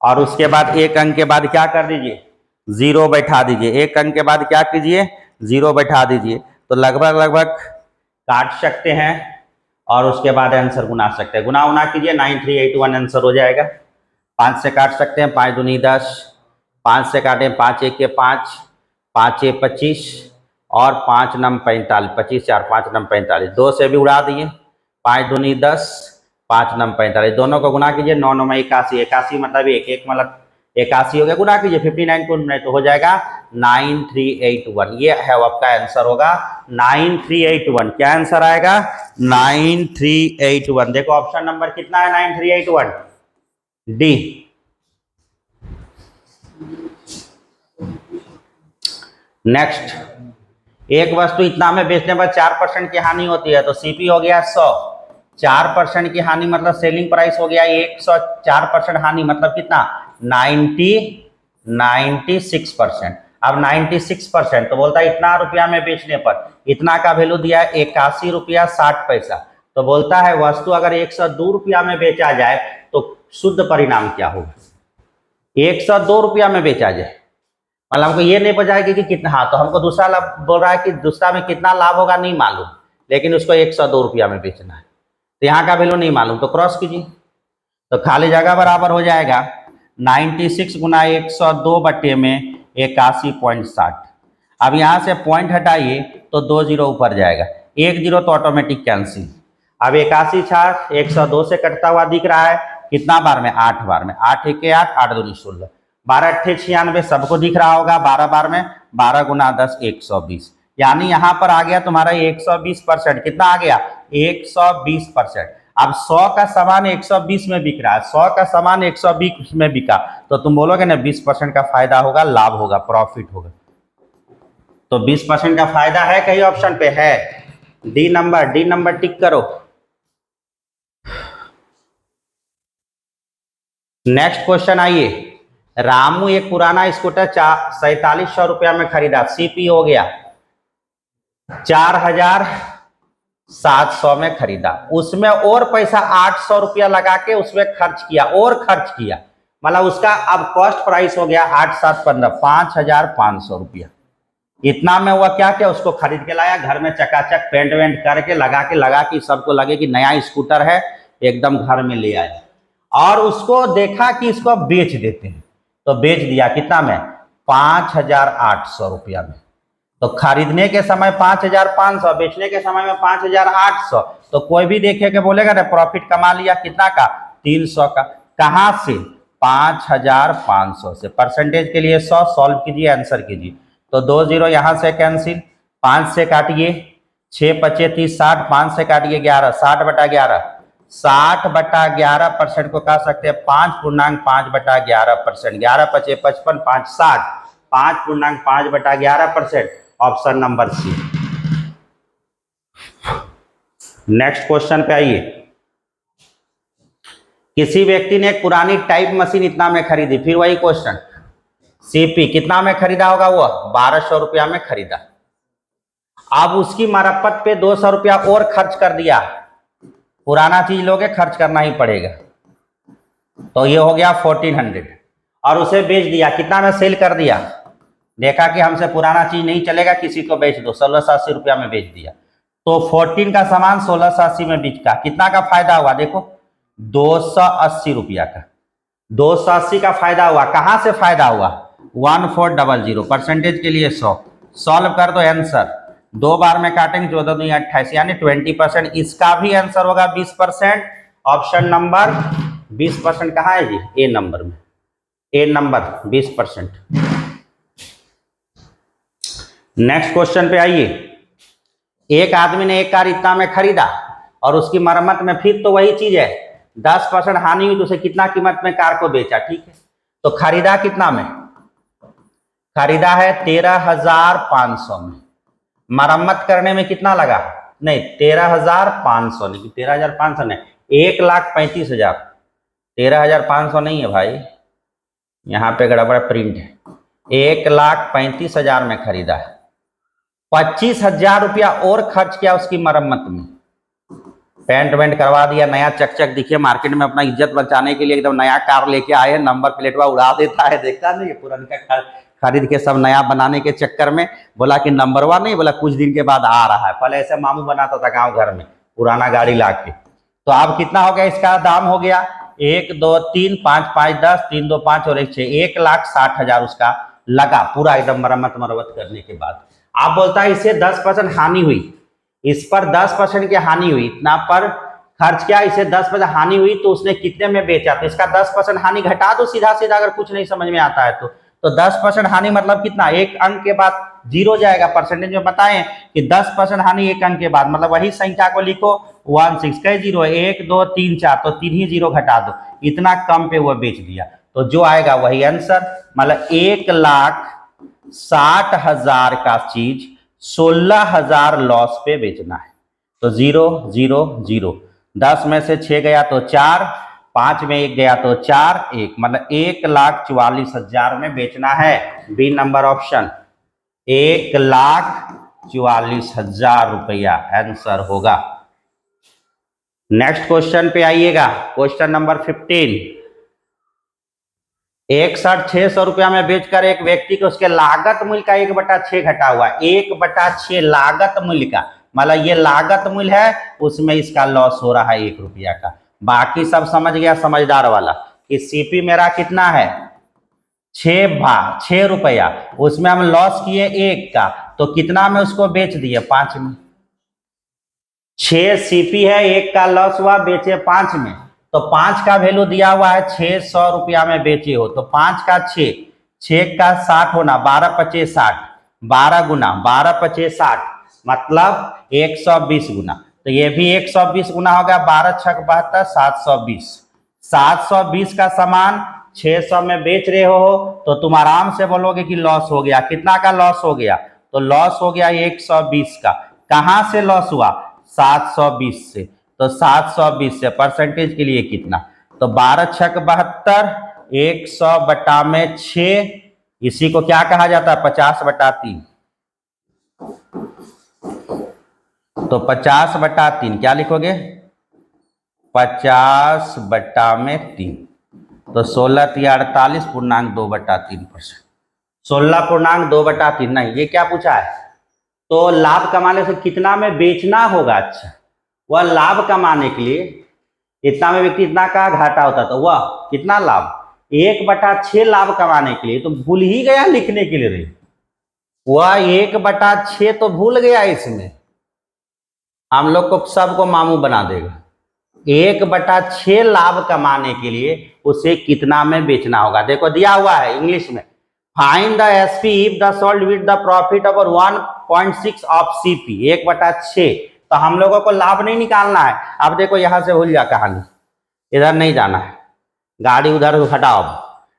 और उसके बाद एक अंक के बाद क्या कर दीजिए, 0 बैठा दीजिए। एक अंक के बाद क्या कीजिए, 0 बैठा दीजिए। तो लगभग काट सकते हैं और उसके बाद आंसर गुना सकते हैं। गुना उना कीजिए, 9381 आंसर हो जाएगा। 5 से काट सकते हैं, 5 दूनी 10, 5 से काटें 5 1 के 5, 5 1 25 और 5 9 45, 25 4 5 9 45, 2 से भी उड़ा दिए, 5 दूनी 10, 5 9 45, दोनों को गुना कीजिए, 9 9 में 81, 81 मतलब 1 1 मतलब 81 हो गया, गुना कीजिए 59 को, तो हो जाएगा 9381। ये है आपका आंसर होगा 9381। क्या आंसर आएगा, 9381। देखो ऑप्शन नंबर कितना है, 9381 डी। नेक्स्ट, एक वस्तु इतना में बेचने पर 4% की हानि होती है, तो सीपी हो गया 100। 4% की हानि मतलब सेलिंग प्राइस हो गया 100, 4% हानि मतलब कितना, 96%। अब 96%, तो बोलता है इतना रुपया में बेचने पर, इतना का वैल्यू दिया है 81 रुपया 60 पैसा। तो बोलता है वस्तु अगर 102 रुपया में बेचा जाए तो शुद्ध परिणाम क्या होगा। 102 रुपया में बेचा जाए मतलब हमको ये नहीं पता है कि कितना, हाँ तो हमको दूसरा लाभ बोल रहा है कि दूसरा में कितना लाभ होगा नहीं मालूम, लेकिन उसको 102 रुपया में बेचना है, तो यहाँ का वैल्यू नहीं मालूम, तो क्रॉस कीजिए, तो खाली जगह बराबर हो जाएगा 96 गुना 102 बटे में 81.60। अब यहाँ से पॉइंट हटाइए तो 2 0 ऊपर जाएगा, 1 0 तो ऑटोमेटिक कैंसिल। अब 81 छाट 102 से कटता हुआ दिख रहा है, कितना बार में, 8 बार में, 8 1 8, 8 2 16, 12 8 96, सबको दिख रहा होगा 12 बार में, 12 गुना 10 120, यानी यहां पर आ गया तुम्हारा 120%। कितना आ गया, 120%। अब 100 का सामान 120 में बिक रहा है, 100 का सामान 120 में बिका, तो तुम बोलोगे ना 20% का फायदा होगा, लाभ होगा, प्रॉफिट होगा। तो 20% का फायदा है, कहीं ऑप्शन पे है, डी नंबर टिक करो। नेक्स्ट क्वेश्चन आइए, रामू एक पुराना स्कूटर 4700 रुपया में खरीदा, सीपी हो गया 4700 में खरीदा, उसमें और पैसा 800 रुपया लगा के उसमें खर्च किया, और खर्च किया, मतलब उसका अब कॉस्ट प्राइस हो गया 8 7 15 5500 रुपया। इतना में हुआ क्या क्या, उसको खरीद के लाया, घर में चकाचक पेंट वेंट करके लगा के सबको लगे कि नया स्कूटर है, एकदम घर में ले आया, और उसको देखा कि इसको बेच देते हैं, तो बेच दिया कितना में, 5800 रुपया में। तो खरीदने के समय 5500, बेचने के समय में 5800, तो कोई भी देखे के बोलेगा ना प्रॉफिट कमा लिया, कितना का, 300 का। कहां से, 5500 से। परसेंटेज के लिए 100 सॉल्व कीजिए, आंसर कीजिए, तो 2 0 यहां से कैंसिल, 5 से काटिए 6 5 30 60, 5 से काटिए 11, 60 बटा 11, 60 बटा 11% को कह सकते हैं 5.5 बटा 11%, 11 5 55 5 60, 5.5 बटा 11%, option number C. Next question पे आइए, किसी व्यक्ति ने एक पुरानी टाइप मशीन इतना में खरीदी, फिर वही क्वेश्चन, सीपी कितना में खरीदा होगा, वो 1200 रुपया में खरीदा। अब उसकी मरम्मत पे 200 रुपया और खर्च कर दिया, पुराना चीज लोगे खर्च करना ही पड़ेगा, तो ये हो गया 1400, और उसे बेच दिया, कितना में सेल कर दिया, देखा कि हमसे पुराना चीज नहीं चलेगा, किसी को बेच दो, 1680 रुपया में बेच दिया, तो 14 का सामान 1680 में बिका, कितना का फायदा हुआ, देखो 280 रुपया का, 280 का फायदा हुआ। कहां से फायदा हुआ, 1400, परसेंटेज के लिए 100, सॉल्व कर दो आंसर, 2 बार में काटेंगे 14 दूनी 28, यानी 20%, इसका भी आंसर होगा 20%, ऑप्शन नंबर 20% कहाँ है जी, ए नंबर में, ए नंबर 20%। नेक्स्ट क्वेश्चन पे आइए, एक आदमी ने एक कार इतना में खरीदा और उसकी मरम्मत में फिर तो वही चीज है, 10% हानि हुई तो उसे कितना कीमत में कार को बेचा, ठीक है। तो खरीदा कितना में, खरीदा है 13,500 में। मरम्मत करने में कितना लगा, नहीं 13,500 नहीं, 13,500 नहीं, 1,35,000। 13,500 नहीं है भाई, यहाँ पे गड़बड़ प्रिंट है। 1,35,000 में खरीदा है। 25,000 रुपया और खर्च किया उसकी मरम्मत में, पेंट वेंट करवा दिया, नया चकचक दिखे। मार्केट में अपना इज्जत बचाने के लिए एकदम नया कार लेके आए, नंबर प्लेटवा उड़ा देता है, देखता नहीं, पुराना खरीद के सब नया बनाने के चक्कर में बोला कि नंबरवा नहीं, बोला कुछ दिन के बाद आ रहा है। पहले ऐसे मामू बनाता था गांव घर में, पुराना गाड़ी ला के। तो अब कितना हो गया, इसका दाम हो गया 1 2 3 5 5 10, 3 2 5 और 1 6, 1,60,000 उसका लगा पूरा एकदम मरम्मत करने के बाद। आप बोलता है इसे 10% हानि हुई, इस पर 10% की हानि हुई, इतना पर खर्च किया, इसे 10% हानि हुई तो उसने कितने में बेचा, तो इसका 10% हानि घटा दो सीधा सीधा, अगर कुछ नहीं समझ में आता है तो 10% हानि मतलब कितना, एक अंक के बाद जीरो जाएगा। परसेंटेज में बताएं कि 10% हानि एक अंक के बाद, मतलब वही संख्या को लिखो 16, कई जीरो, 1 2 3 4, तो 3 ही जीरो घटा दो, इतना कम पे वो बेच दिया। तो जो आएगा वही आंसर, मतलब 1,60,000 का चीज 16,000 लॉस पे बेचना है। तो 0 0 0, 10 में से 6 गया तो 4, 5 में 1 गया तो 4, 1, मतलब 1,44,000 में बेचना है। बी नंबर ऑप्शन, 1,44,000 रुपया आंसर होगा। नेक्स्ट क्वेश्चन पे आइएगा, क्वेश्चन नंबर 15। 61,600 रुपया में बेचकर एक व्यक्ति को उसके लागत मूल्य का 1/6 घटा हुआ, 1/6 लागत मूल्य का, मतलब ये लागत मूल्य है, उसमें इसका लॉस हो रहा है 1 रुपया का। बाकी सब समझ गया समझदार वाला कि सीपी मेरा कितना है 6 रुपया, उसमें हम लॉस किए 1 का, तो कितना में उसको बेच दिए 5 में। 6 सीपी है, 1 का लॉस हुआ, बेचे 5 में, तो 5 का वैल्यू दिया हुआ है 600 रुपया में बेचे हो, तो 5 का 6, 6 का 60 होना, 12 25 60, 12 गुना 12 25 60, मतलब 120 गुना, तो ये भी 120 गुना हो गया, 12 6 72, 720। 720 का सामान 600 में बेच रहे हो तो तुम आराम से बोलोगे कि लॉस हो गया। कितना का लॉस हो गया, तो लॉस हो गया 120 का। कहां से लॉस हुआ, 720 से, तो 720 से परसेंटेज के लिए कितना, तो 12 6 72, 100/6, इसी को क्या कहा जाता है 50/3, तो 50/3 क्या लिखोगे 50/3, तो 16,48.2/3%, 16.2/3 नहीं, ये क्या पूछा है, तो लाभ कमाने से कितना में बेचना होगा। अच्छा, वह लाभ कमाने के लिए इतना में व्यक्ति इतना का घाटा होता, तो वह कितना लाभ 1/6 लाभ कमाने के लिए, तो भूल ही गया लिखने के लिए, वह 1/6 तो भूल गया, इसमें हम लोग को सबको मामू बना देगा। 1/6 लाभ कमाने के लिए उसे कितना में बेचना होगा। देखो दिया हुआ है इंग्लिश में, find the SP if the sold with the profit over 1.6 of CP, 1/6, तो हम लोगों को लाभ नहीं निकालना है। अब देखो यहां से भूल जा कहानी, इधर नहीं जाना है, गाड़ी उधर हटाओ,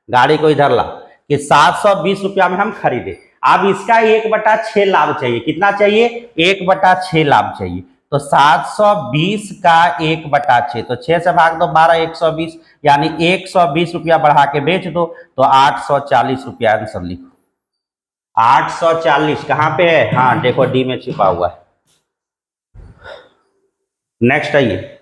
गाड़ी को इधर ला, कि 720 रुपया में हम खरीदे। अब इसका 1/6 लाभ चाहिए, कितना चाहिए 1/6 लाभ चाहिए, तो 720 का 1/6, तो 6 से भाग दो 12, 120, यानी 120 रुपया बढ़ा के बेच दो, तो 840 रुपया आंसर लिखो। 840 कहां पे है, हाँ देखो डी में छिपा हुआ है। नेक्स्ट आइए,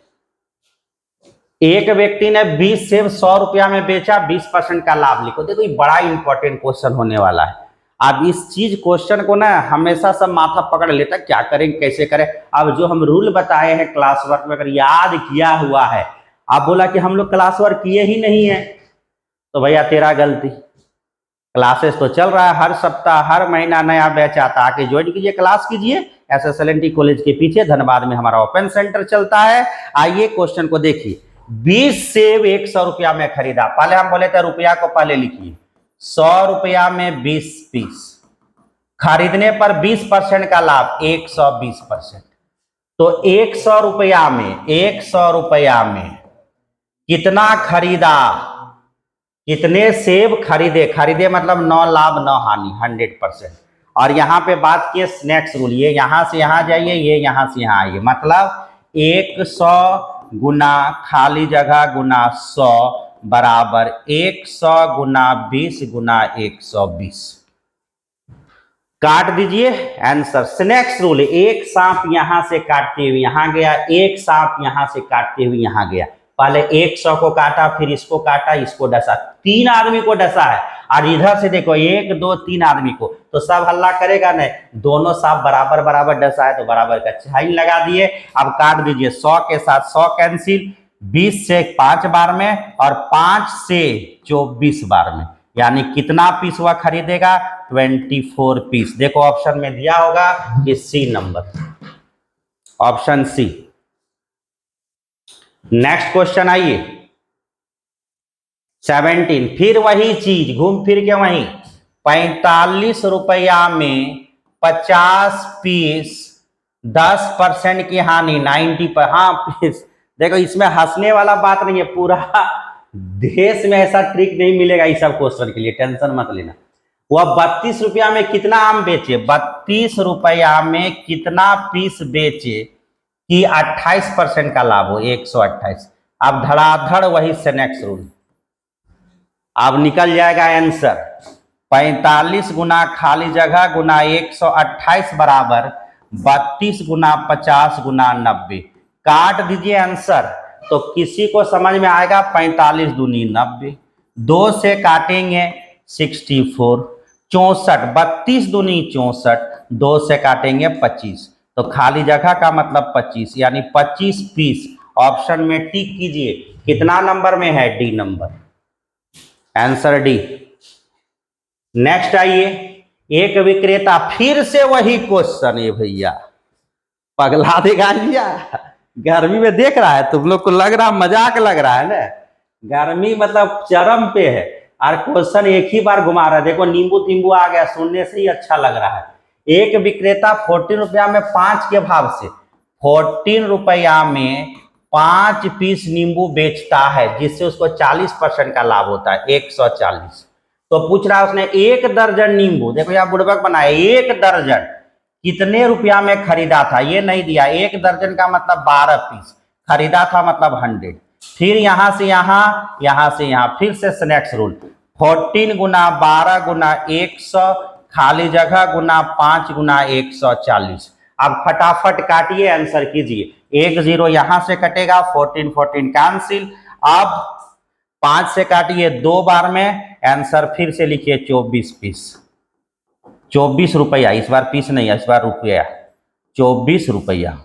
एक व्यक्ति ने 20 सेब 100 रुपया में बेचा, 20% का लाभ लिखो। देखो ये बड़ा इंपॉर्टेंट क्वेश्चन होने वाला है। अब इस चीज क्वेश्चन को ना हमेशा सब माथा पकड़ लेता, क्या करें कैसे करें। अब जो हम रूल बताए हैं क्लास वर्क में अगर याद किया हुआ है, आप बोला कि हम लोग क्लास वर्क किए ही नहीं है, तो भैया तेरा गलती। क्लासेस तो चल रहा है, हर सप्ताह हर महीना नया बैच आता, आके ज्वाइन कीजिए, क्लास कीजिए। SSLNT कॉलेज के पीछे धनबाद में हमारा ओपन सेंटर चलता है। आइए क्वेश्चन को देखिए, 20 सेब 100 रुपया में खरीदा। पहले हम बोले थे रुपया को पहले लिखिए, 100 रुपया में 20 पीस, खरीदने पर 20% का लाभ 120%, तो 100 रुपया में 100 रुपया में कितना खरीदा, कितने सेब खरीदे, खरीदे मतलब 9 लाभ 9 हानि 100%। और यहाँ पे बात की स्नैक्स रूल, ये यहाँ से यहाँ जाइए, ये यहाँ से यहाँ आइए, मतलब 100 गुना खाली जगह गुना 100 बराबर 100 गुना 20 गुना 120। काट दीजिए आंसर। स्नैक्स रूल, एक सांप यहां से काटते हुए यहां गया, एक सांप यहां से काटते हुए यहां गया, पहले 100 को काटा, फिर इसको काटा, इसको डसा, 3 आदमी को डसा है। और इधर से देखो 1 2 3 आदमी को, तो सब हल्ला करेगा नहीं, दोनों सांप बराबर बराबर डसा है तो बराबर का साइन लगा दिए। अब काट दीजिए, 100 के साथ 100 कैंसिल, 20 से 5 बार में और 5 से 24 बार में, यानी कितना पीस वह खरीदेगा, 24 पीस। देखो ऑप्शन में दिया होगा कि C number, option C. Next question आइए 17, फिर वही चीज घूम फिर के वही 45 रुपया में 50 पीस 10% की हानि 90 पर, हाँ पीस। देखो इसमें हंसने वाला बात नहीं है, पूरा देश में ऐसा ट्रिक नहीं मिलेगा इस सब क्वेश्चन के लिए, टेंशन मत लेना। वह 32 रुपया में कितना आम बेचे, 32 रुपया में कितना पीस बेचे कि 28% का लाभ हो, 128। अब धड़ाधड़ वही स्नैक्स रूल, अब निकल जाएगा आंसर 45 गुना खाली जगह गुना 128 बराबर 32 गुना 50 गुना 90। काट दीजिए आंसर, तो किसी को समझ में आएगा 45 दूनी 90, 2 से काटेंगे 64, 64, 32 दूनी 64, 2 से काटेंगे 25, तो खाली जगह का मतलब 25, यानी 25 पीस। ऑप्शन में टिक कीजिए, कितना नंबर में है, D number, answer D. Next आइए, एक विक्रेता, फिर से वही क्वेश्चन है भैया, पगला देगा भैया। गर्मी में देख रहा है, तुम लोग को लग रहा मजाक लग रहा है ना, गर्मी मतलब चरम पे है, और क्वेश्चन एक ही बार घुमा रहा है। देखो नींबू तींबू आ गया, सुनने से ही अच्छा लग रहा है। एक विक्रेता 14 रुपया में 5 के भाव से 14 रुपया में 5 पीस नींबू बेचता है, जिससे उसको 40% का लाभ होता है, 140। तो पूछ रहा है उसने 1 दर्जन नींबू, देखो यहाँ बुड़बक बनाए, 1 दर्जन कितने रुपया में खरीदा था, ये नहीं दिया। 1 दर्जन का मतलब 12 पीस, खरीदा था मतलब 100। फिर यहां से यहां, यहां से यहां, फिर से स्नैक्स रूल, 14 गुना 12 गुना 100 खाली जगह गुना 5 गुना 140। अब फटाफट काटिए, आंसर कीजिए। 1 0 यहां से कटेगा, 14 14 कैंसिल। अब 5 से काटिए 2 बार में, आंसर फिर से लिखिए 24 पीस, 24 रुपया, इस बार पीस नहीं है, इस बार रुपया, 24 रुपया,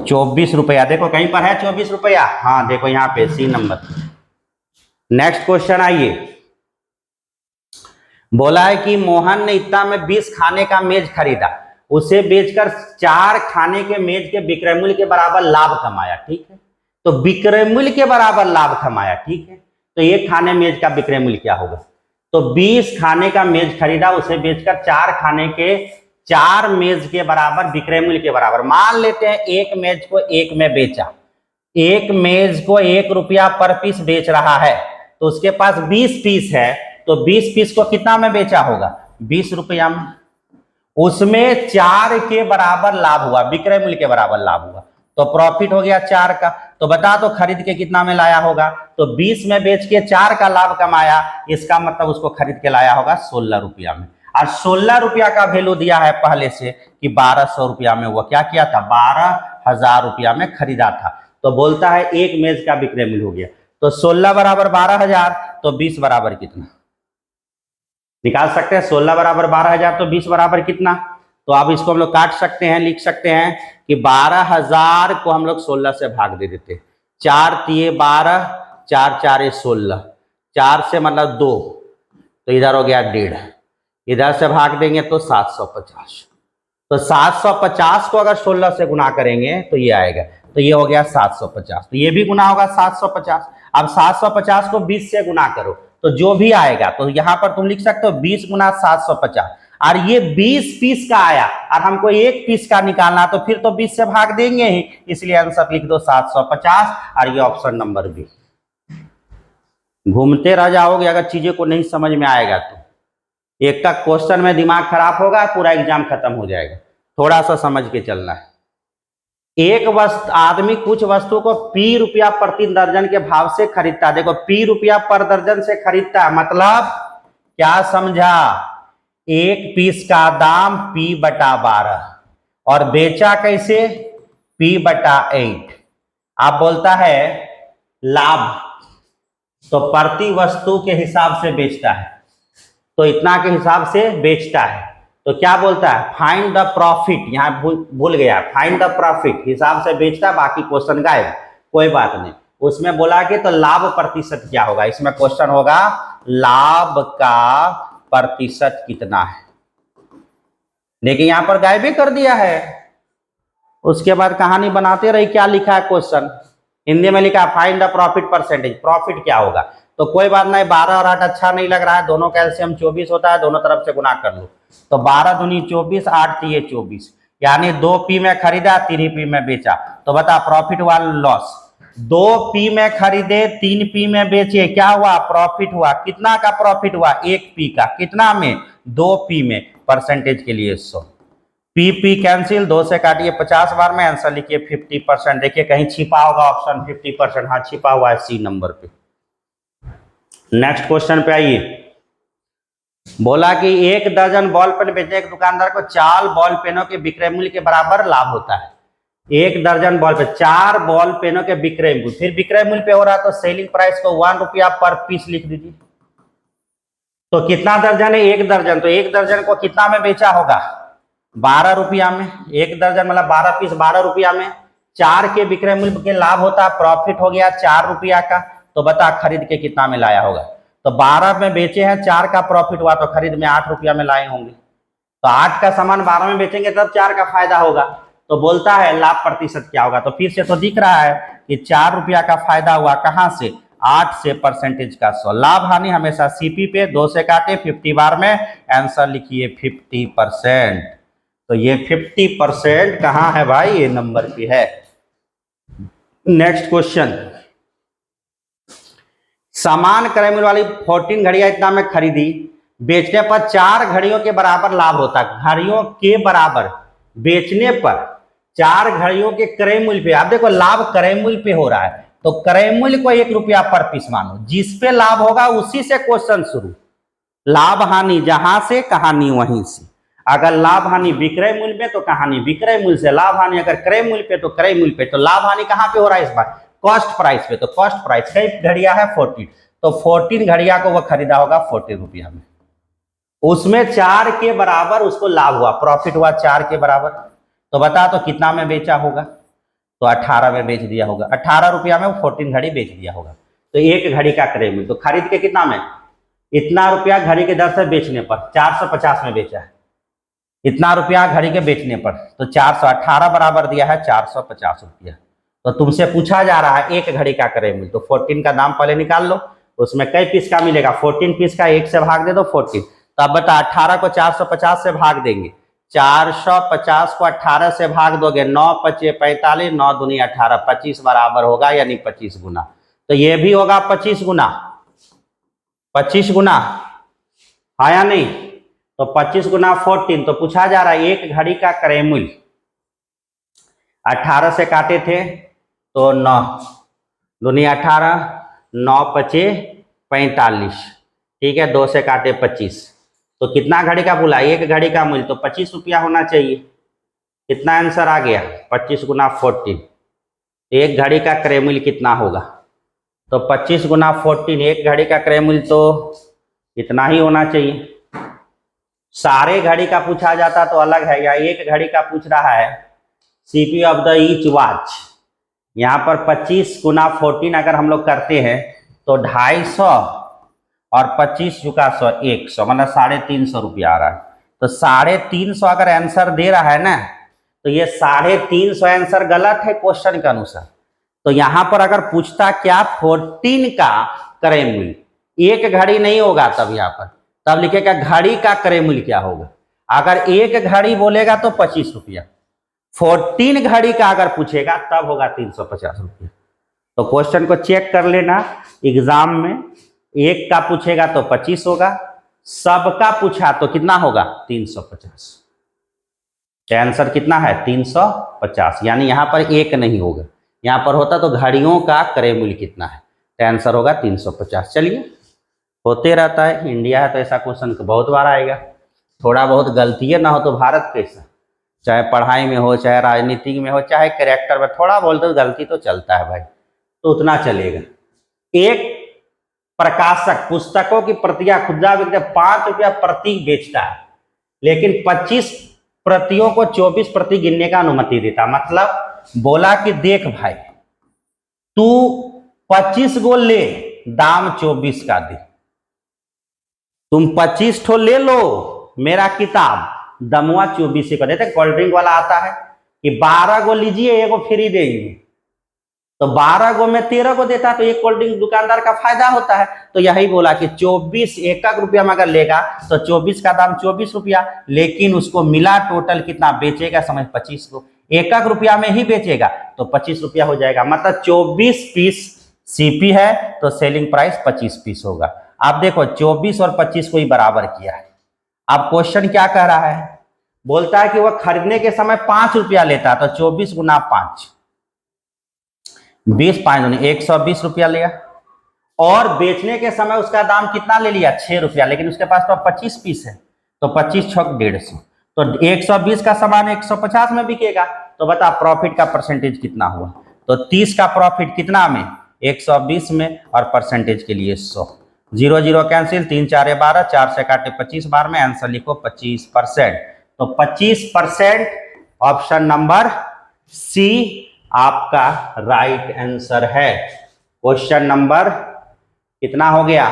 24 रुपया। देखो कहीं पर है 24 रुपया, हाँ देखो यहाँ पे सी नंबर। नेक्स्ट क्वेश्चन आइए, बोला है कि मोहन ने इतना में 20 खाने का मेज खरीदा, उसे बेचकर 4 खाने के मेज के विक्रय मूल्य के बराबर लाभ कमाया, ठीक है। तो विक्रय मूल्य के बराबर लाभ कमाया, ठीक है। तो 1 खाने मेज का विक्रय मूल्य क्या होगा, तो 20 खाने का मेज खरीदा, उसे बेचकर 4 खाने के 4 मेज के बराबर विक्रय मूल्य के बराबर। मान लेते हैं एक मेज को 1 में बेचा, एक मेज को 1 रुपया पर पीस बेच रहा है, तो उसके पास 20 पीस है, तो 20 पीस को कितना में बेचा होगा, 20 रुपया में। उसमें 4 के बराबर लाभ हुआ, विक्रय मूल्य के बराबर लाभ हुआ, तो प्रॉफिट हो गया 4 का। तो बता दो खरीद के कितना में लाया होगा, तो 20 में बेच के 4 का लाभ कमाया, इसका मतलब उसको खरीद के लाया होगा 16 रुपया में। और 16 रुपया का वैल्यू दिया है पहले से कि 1200 रुपया में वो क्या किया था, 12,000 रुपया में खरीदा था। तो बोलता है एक मेज का विक्रय मूल्य हो गया, तो 16 बराबर 12,000, तो 20 बराबर कितना निकाल सकते हैं, 16 बराबर 12,000, तो 20 बराबर कितना। तो अब इसको हम लोग काट सकते हैं, लिख सकते हैं कि 12,000 को हम लोग 16 से भाग दे देते, 4 तिये 12, 4 4 16, 4 से मतलब 2, तो इधर हो गया 1.5, इधर से भाग देंगे तो 750। तो 750 को अगर 16 से गुना करेंगे तो ये आएगा, तो ये हो गया 750, तो ये भी गुना होगा 750। अब 750 को 20 से गुना करो तो जो भी आएगा, तो यहां पर तुम लिख सकते हो 20 गुना 750। और ये 20 पीस का आया और हमको 1 पीस का निकालना, तो फिर तो 20 से भाग देंगे ही, इसलिए आंसर लिख दो 750 और ये ऑप्शन नंबर बी। घूमते रह जाओगे अगर चीजें को नहीं समझ में आएगा तो, एक का क्वेश्चन में दिमाग खराब होगा, पूरा एग्जाम खत्म हो जाएगा। थोड़ा सा समझ के चलना है। एक आदमी कुछ वस्तु को पी रुपया प्रति दर्जन के भाव से खरीदता है। देखो पी रुपया पर दर्जन से खरीदता है, मतलब क्या समझा, 1 पीस का दाम P/12 और बेचा कैसे, P/8। आप बोलता है लाभ, तो प्रति वस्तु के हिसाब से बेचता है, तो इतना के हिसाब से बेचता है, तो क्या बोलता है, फाइंड द प्रॉफिट। यहाँ भूल गया, फाइंड द प्रॉफिट हिसाब से बेचता है, बाकी क्वेश्चन गायब, कोई बात नहीं। उसमें बोला कि तो लाभ प्रतिशत क्या होगा, इसमें क्वेश्चन होगा लाभ का प्रतिशत कितना है, लेकिन यहां पर गायब भी कर दिया है। उसके बाद कहानी बनाते रही, क्या लिखा है क्वेश्चन, हिंदी में लिखा है find the profit percentage, profit क्या होगा। तो कोई बात नहीं, 12 और 8 अच्छा नहीं लग रहा है, दोनों कैल्शियम 24 होता है, दोनों तरफ से गुना कर लो, तो 12 दूनी 24, 8 3 24, यानी 2 पी में खरीदा 3 पी में बेचा। तो बता प्रॉफिट हुआ लॉस, 2 पी में खरीदे 3 पी में बेचे, क्या हुआ, प्रॉफिट हुआ। कितना का प्रॉफिट हुआ, 1 पी का, कितना में, 2 पी में। परसेंटेज के लिए 100, पी पी कैंसिल, 2 से काटिए 50 बार में, आंसर लिखिए 50%। देखिए कहीं छिपा होगा ऑप्शन 50%, हाँ छिपा हुआ है सी नंबर पे। नेक्स्ट क्वेश्चन पे आइए। बोला कि 1 दर्जन बॉल पेन बेचने एक दुकानदार को 4 बॉल पेनों के विक्रय मूल्य के बराबर लाभ होता है। 1 दर्जन बॉल पेन, 4 बॉल पेनों के विक्रय मूल्य, फिर विक्रय मूल्य पे हो रहा है तो सेलिंग प्राइस को 1 रुपया पर पीस लिख दीजिए। तो कितना दर्जन है, 1 दर्जन, तो 1 दर्जन को कितना में बेचा होगा, 12 रुपया में। 1 दर्जन मतलब 12 पीस 12 रुपया में। 4 के विक्रय मूल्य के लाभ होता है, प्रॉफिट हो गया 4 रुपया का, तो बता खरीद के कितना में लाया होगा। तो 12 में बेचे हैं, 4 का प्रॉफिट हुआ, तो खरीद में 8 रुपया में लाए होंगे। तो 8 का सामान 12 में बेचेंगे तब 4 का फायदा होगा। तो बोलता है लाभ प्रतिशत क्या होगा, तो फिर से तो दिख रहा है कि 4 रुपया का फायदा हुआ, कहां से, 8 से, परसेंटेज का 100। लाभ हानि हमेशा सीपी पे, 2 से काटे 50 बार में, आंसर लिखिए 50%। तो ये 50% कहां है भाई, ये नंबर पे है। नेक्स्ट क्वेश्चन, समान क्रय मूल्य वाली 14 घड़ियां इतना में खरीदी, बेचने पर 4 घड़ियों के बराबर लाभ होता है। घड़ियों के बराबर बेचने पर 4 घड़ियों के क्रय मूल्य पे, आप देखो लाभ क्रय मूल्य पे हो रहा है, तो क्रय मूल्य को 1 रुपया पर पीस मानो, जिस पे लाभ होगा उसी से क्वेश्चन शुरू। लाभ हानि जहां से, कहानी वहीं से। अगर लाभ हानि विक्रय मूल्य में तो कहानी विक्रय मूल्य से, लाभ हानि अगर क्रय मूल्य पे तो क्रय मूल्य पे। तो लाभ हानि कहां पे हो रहा है इस बार, कॉस्ट प्राइस पे। तो कॉस्ट प्राइस कई घड़िया है 14, तो 14 घड़िया को वह खरीदा होगा 14 रुपया में, उसमें 4 के बराबर उसको लाभ हुआ, प्रॉफिट हुआ 4 के बराबर। तो बता तो कितना में बेचा होगा, तो 18 में बेच दिया होगा, 18 रुपया में 14 घड़ी बेच दिया होगा। तो 1 घड़ी का क्रय मूल्य, तो खरीद के कितना में, इतना रुपया घड़ी के दर से बेचने पर 450 में बेचा है, इतना रुपया घड़ी के बेचने पर, तो 418 बराबर दिया है 450 रुपया। तो तुमसे पूछा जा रहा है 1 घड़ी का क्रय मूल्य, तो 14 का दाम पहले निकाल लो, उसमें कई पीस का मिलेगा, 14 पीस का, 1 से भाग दे दो 14। तो अब बता 18 को 450 से भाग देंगे, 450 को 18 से भाग दोगे, 9 × 5 = 45, 9 दूनी 18, 25 बराबर होगा, यानी 25 गुना। तो ये भी होगा 25 गुना, 25 गुना, हाँ या नहीं। तो 25 गुना 14, तो पूछा जा रहा है 1 घड़ी का क्रय मूल्य, 18 से काटे थे तो 9 दूनी 18, 9 × 5 = 45, ठीक है, 2 से काटे 25, तो कितना घड़ी का बोला, 1 घड़ी का मूल्य, तो 25 रुपया होना चाहिए। कितना आंसर आ गया, 25 गुना 14, 1 घड़ी का क्रय मूल्य कितना होगा, तो 25 गुना 14, 1 घड़ी का क्रय मूल्य तो इतना ही होना चाहिए। सारे घड़ी का पूछा जाता तो अलग है, या 1 घड़ी का पूछ रहा है, CP of the each watch. यहाँ पर 25 गुना 14 अगर हम लोग करते हैं तो 250 और 25 चुका 100, 100 मतलब 350 रुपया आ रहा है। तो 350 अगर आंसर दे रहा है ना, तो ये 350 आंसर गलत है क्वेश्चन के अनुसार। तो यहाँ पर अगर पूछता क्या 14 का क्रय मूल्य, 1 घड़ी नहीं होगा तब यहाँ पर, तब लिखेगा घड़ी का क्रय मूल्य क्या होगा। अगर एक घड़ी बोलेगा तो 25 रुपया, 14 घड़ी का अगर पूछेगा तब होगा 350 रुपया। तो क्वेश्चन को चेक कर लेना, एग्जाम में एक का पूछेगा तो 25 होगा, सबका पूछा तो कितना होगा 350। तो आंसर कितना है 350, यानी यहां पर एक नहीं होगा, यहां पर होता तो घड़ियों का क्रय मूल्य कितना है, तो आंसर होगा 350। चलिए, होते रहता है, इंडिया है तो ऐसा क्वेश्चन बहुत बार आएगा। थोड़ा बहुत गलती ना हो तो भारत कैसा, चाहे पढ़ाई में हो, चाहे राजनीति में हो, चाहे कैरेक्टर में, थोड़ा बहुत तो गलती तो चलता है भाई, तो उतना चलेगा। एक प्रकाशक पुस्तकों की प्रतियां खुदरा विक्रेता 5 रुपया प्रति बेचता है, लेकिन 25 प्रतियों को 24 प्रति गिनने का अनुमति देता। मतलब बोला कि देख भाई, तू 25 गो ले, दाम 24 का दे, तुम 25 ठो ले लो मेरा किताब, दमुआ 24 का देते। कोल्ड ड्रिंक वाला आता है कि 12 गो लीजिए एगो फ्री देंगे, तो 12 गो में 13 को देता, तो एक कोल्ड ड्रिंक दुकानदार का फायदा होता है। तो यही बोला कि 24 एक रुपया में अगर लेगा तो 24 का दाम 24 रुपया, लेकिन उसको मिला टोटल कितना बेचेगा समझ 25 को, 1 रुपया में ही बेचेगा तो 25 रुपया हो जाएगा। मतलब 24 पीस सीपी है तो सेलिंग प्राइस 25 पीस होगा। आप देखो 24 और 25 को ही बराबर किया है। अब क्वेश्चन क्या कह रहा है, बोलता है कि वह खरीदने के समय 5 रुपया लेता, तो 24 गुना 5, 20 5 120 रुपया लिया, और बेचने के समय उसका दाम कितना ले लिया 6 रुपया, लेकिन उसके पास तो 25 पीस है, तो 25 छक 150, तो 120 का सामान 150 में बिकेगा। तो बता प्रॉफिट का परसेंटेज कितना हुआ, तो 30 का प्रॉफिट कितना में 120 में, और परसेंटेज के लिए 100, 0 0 कैंसिल, 3 4 12, 4 से काटे 25 बार में, आंसर लिखो 25%। तो 25% ऑप्शन नंबर सी आपका राइट आंसर है। क्वेश्चन नंबर कितना हो गया,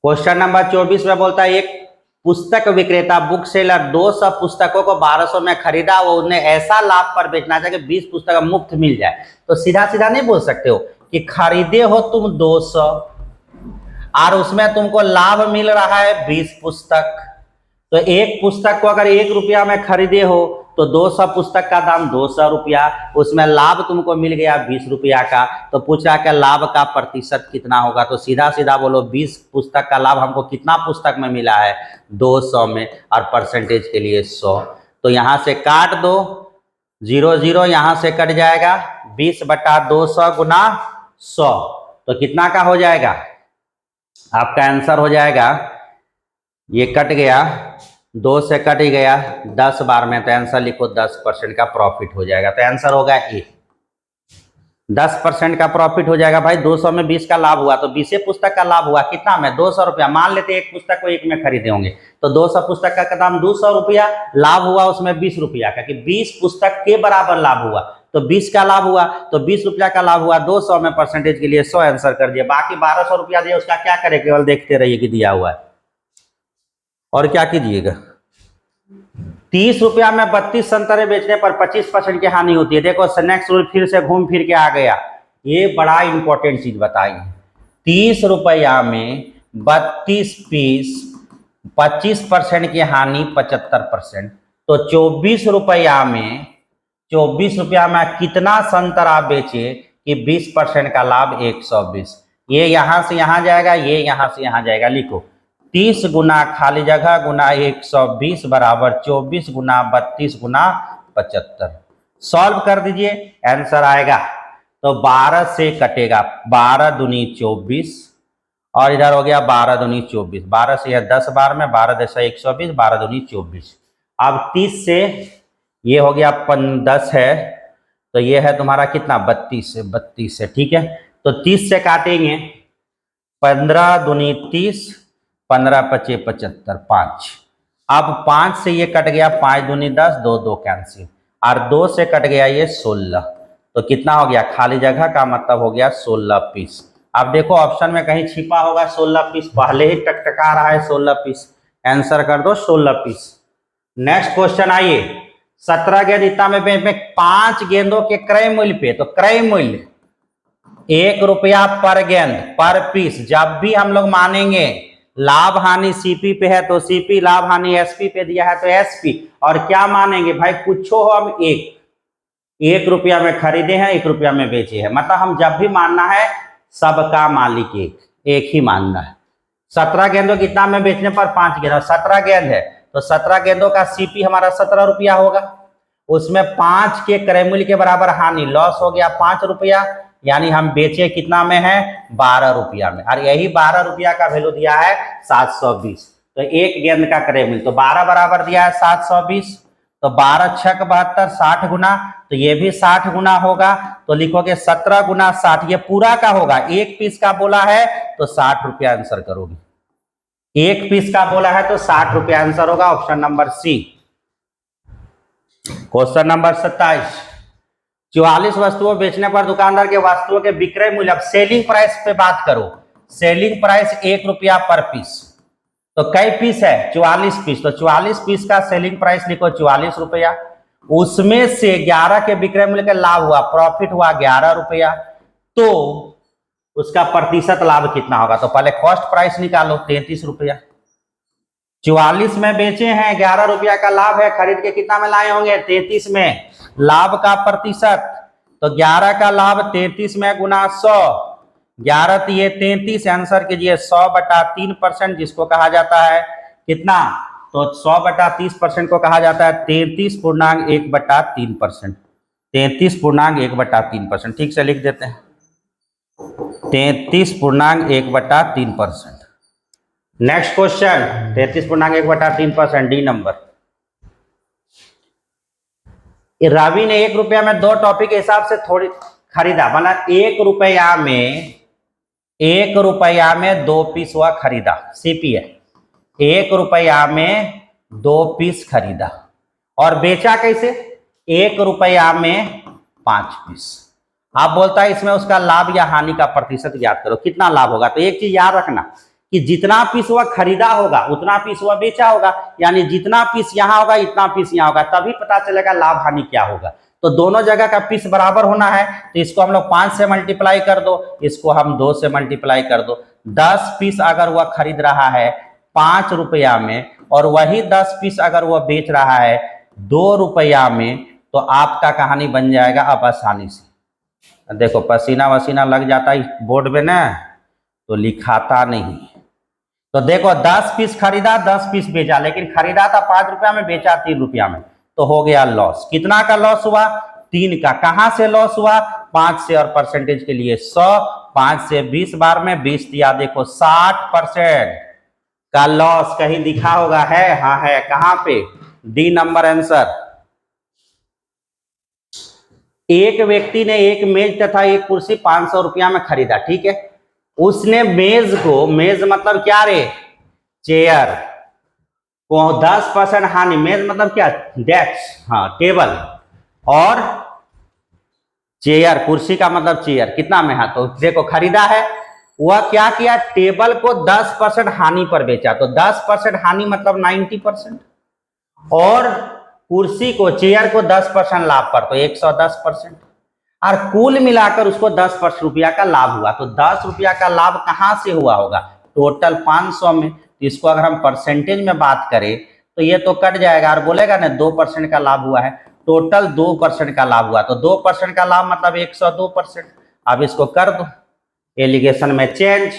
क्वेश्चन नंबर 24 में बोलता है एक पुस्तक विक्रेता बुक सेलर 200 पुस्तकों को 1200 में खरीदा, वो उन्हें ऐसा लाभ पर बेचना चाहिए कि 20 पुस्तक मुफ्त मिल जाए। तो सीधा सीधा नहीं बोल सकते हो कि खरीदे हो तुम 200 और उसमें तुमको लाभ मिल रहा है 20 पुस्तक, तो एक पुस्तक को अगर 1 रुपया में खरीदे हो तो 200 पुस्तक का दाम 200 रुपया, उसमें लाभ तुमको मिल गया 20 रुपया का। तो पूछा कि लाभ का प्रतिशत कितना होगा, तो सीधा सीधा बोलो 20 पुस्तक का लाभ हमको कितना पुस्तक में मिला है 200 में, और परसेंटेज के लिए 100। तो यहाँ से काट दो, 0 0 यहाँ से कट जाएगा, 20 बटा 200 गुना 100, तो कितना का हो जाएगा आपका आंसर हो जाएगा, ये कट गया 2 से कट ही गया 10 बार में, तो आंसर लिखो 10% का प्रॉफिट हो जाएगा। तो आंसर होगा ए, 10% का प्रॉफिट हो जाएगा भाई। 200 में 20 का लाभ हुआ तो 20 पुस्तक का लाभ हुआ कितना में 200 रुपया, मान लेते एक पुस्तक को 1 में खरीदे होंगे तो 200 पुस्तक का दाम 200 रुपया, लाभ हुआ उसमें 20 रुपया का, कि 20 पुस्तक के बराबर लाभ हुआ, तो 20 का लाभ हुआ तो 20 रुपया का लाभ हुआ 200 में, परसेंटेज के लिए 100 आंसर कर दिया। बाकी 1200 रुपया दिया उसका क्या करे, केवल देखते रहिए कि दिया हुआ है, और क्या कीजिएगा। 30 रुपया में 32 संतरे बेचने पर 25% की हानि होती है। देखो नेक्स्ट रूल फिर से घूम फिर के आ गया, ये बड़ा इंपॉर्टेंट चीज बताई। 30 रुपया में 32 पीस, 25% की हानि 75%, तो 24 रुपया में 24 रुपया में कितना संतरा बेचे कि 20% का लाभ 120। ये यहां से यहां जाएगा, ये यहां से यहां जाएगा, लिखो 30 गुना खाली जगह गुना 120 बराबर 24 गुना 32 गुना 75। सॉल्व कर दीजिए, आंसर आएगा तो 12 से कटेगा, 12 दूनी 24, और इधर हो गया 12 दूनी 24, 12 से यह 10 बार में, 12 10 120, 12 दूनी 24। अब 30 से ये हो गया 10 है, तो ये है तुम्हारा कितना 32 से, ठीक है। तो 30 से काटेंगे, 15 दूनी 30, 15 पचे 75, 5। अब 5 से ये कट गया, 5 दूनी 10, 2 2 कैंसिल, और 2 से कट गया ये 16, तो कितना हो गया खाली जगह का मतलब हो गया 16 पीस। अब देखो ऑप्शन में कहीं छिपा होगा 16 पीस, पहले ही टकटका रहा है 16 पीस, आंसर कर दो 16 पीस। नेक्स्ट क्वेश्चन आइए, 17 गेंद इतना में 5 गेंदों के क्रय मूल्य पे, तो क्रय मूल्य 1 रुपया पर गेंद पर पीस। जब भी हम लोग मानेंगे लाभ हानि सीपी पे है तो सीपी, लाभ हानि एसपी पे दिया है तो एसपी, और क्या मानेंगे भाई कुछ हो हम 1 रुपया में खरीदे हैं 1 रुपया में बेचे हैं, मतलब हम जब भी मानना है सबका मालिक एक ही मानना है। 17 गेंदों कितना में बेचने पर 5 गेंद, 17 गेंद है तो 17 गेंदों का सीपी हमारा 17 रुपया होगा, उसमें 5 के क्रय मूल्य के बराबर हानि लॉस हो गया 5 रुपया, यानी हम बेचे कितना में है 12 रुपया में, और यही 12 रुपया का वैल्यू दिया है 720। तो एक गेंद का क्रय मूल्य तो 12 बराबर दिया है 720, तो 12 छक 72 60 गुना, तो ये भी 60 गुना होगा, तो लिखोगे 17 गुना 60, ये पूरा का होगा, एक पीस का बोला है तो 60 रुपया आंसर करोगे, एक पीस का बोला है तो 60 रुपया आंसर होगा, option number C. Question number 27, 44 वस्तुओं बेचने पर दुकानदार के वस्तुओं के विक्रय मूल्य, अब सेलिंग प्राइस पे बात करो, सेलिंग प्राइस 1 रुपया पर पीस, तो कई पीस है 44 पीस, तो 44 पीस का सेलिंग प्राइस लिखो 44 रुपया, उसमें से 11 के विक्रय मूल्य का लाभ हुआ, प्रॉफिट हुआ 11 रुपया, तो उसका प्रतिशत लाभ कितना होगा, तो पहले कॉस्ट प्राइस निकालो 33 रुपया, 44 में बेचे हैं 11 रुपया का लाभ है, खरीद के कितना में लाए होंगे 33 में, लाभ का प्रतिशत तो 11 का लाभ 33 में गुना 100, 11 ये 33, आंसर कीजिए 100/3%, जिसको कहा जाता है कितना, तो 100/30% को कहा जाता है 33.1/3%, 33.1/3%, ठीक से लिख देते हैं 33.1/3%। Next question 33.1/3%, D number. Ravi ने 1 रुपया में 2 टॉफी के हिसाब से थोड़ी खरीदा, मतलब 1 रुपया में 2 पीस हुआ खरीदा, सीपी है, 1 रुपया में 2 पीस खरीदा, और बेचा कैसे 1 रुपया में 5 पीस। आप बोलता है इसमें उसका लाभ या हानि का प्रतिशत याद करो, कितना लाभ होगा, तो एक चीज याद रखना कि जितना पीस हुआ खरीदा होगा उतना पीस हुआ बेचा होगा, यानी जितना पीस यहाँ होगा इतना पीस यहाँ होगा, तभी पता चलेगा लाभ हानि क्या होगा। तो दोनों जगह का पीस बराबर होना है, तो इसको हम लोग 5 से मल्टीप्लाई कर दो, इसको हम 2 से मल्टीप्लाई कर दो, 10 पीस अगर वह खरीद रहा है 5 रुपया में, और वही 10 पीस अगर वह बेच रहा है 2 रुपया में, तो आपका कहानी बन जाएगा अब आसानी से। देखो पसीना वसीना लग जाता है बोर्ड में ना, तो लिखाता नहीं, तो देखो 10 पीस खरीदा 10 पीस बेचा, लेकिन खरीदा था 5 रुपया में, बेचा 3 रुपया में, तो हो गया लॉस। कितना का लॉस हुआ 3 का, कहां से लॉस हुआ 5 से, और परसेंटेज के लिए 100, 5 से 20 बार में 20 दिया, देखो 60% का लॉस कहीं दिखा होगा, है हाँ है, कहां पे, डी नंबर आंसर। एक व्यक्ति ने एक मेज तथा एक कुर्सी 500 रुपया में खरीदा, ठीक है, उसने मेज को, मेज मतलब क्या रे चेयर को 10% हानि, मेज मतलब क्या डेस्क, हाँ टेबल, और चेयर कुर्सी का मतलब चेयर कितना में है, तो देखो खरीदा है, वह क्या किया टेबल को 10% हानि पर बेचा, तो 10% हानि मतलब 90%, और कुर्सी को चेयर को 10% लाभ पर, तो 110%, और कुल मिलाकर उसको 10% रुपया का लाभ हुआ, तो 10 रुपया का लाभ कहां से हुआ होगा टोटल 500 में, तो इसको अगर हम परसेंटेज में बात करें तो ये तो कट जाएगा, और बोलेगा ना 2% का लाभ हुआ है, टोटल 2% का लाभ हुआ, तो 2% का लाभ मतलब 102%। अब इसको कर दो एलिगेशन में चेंज,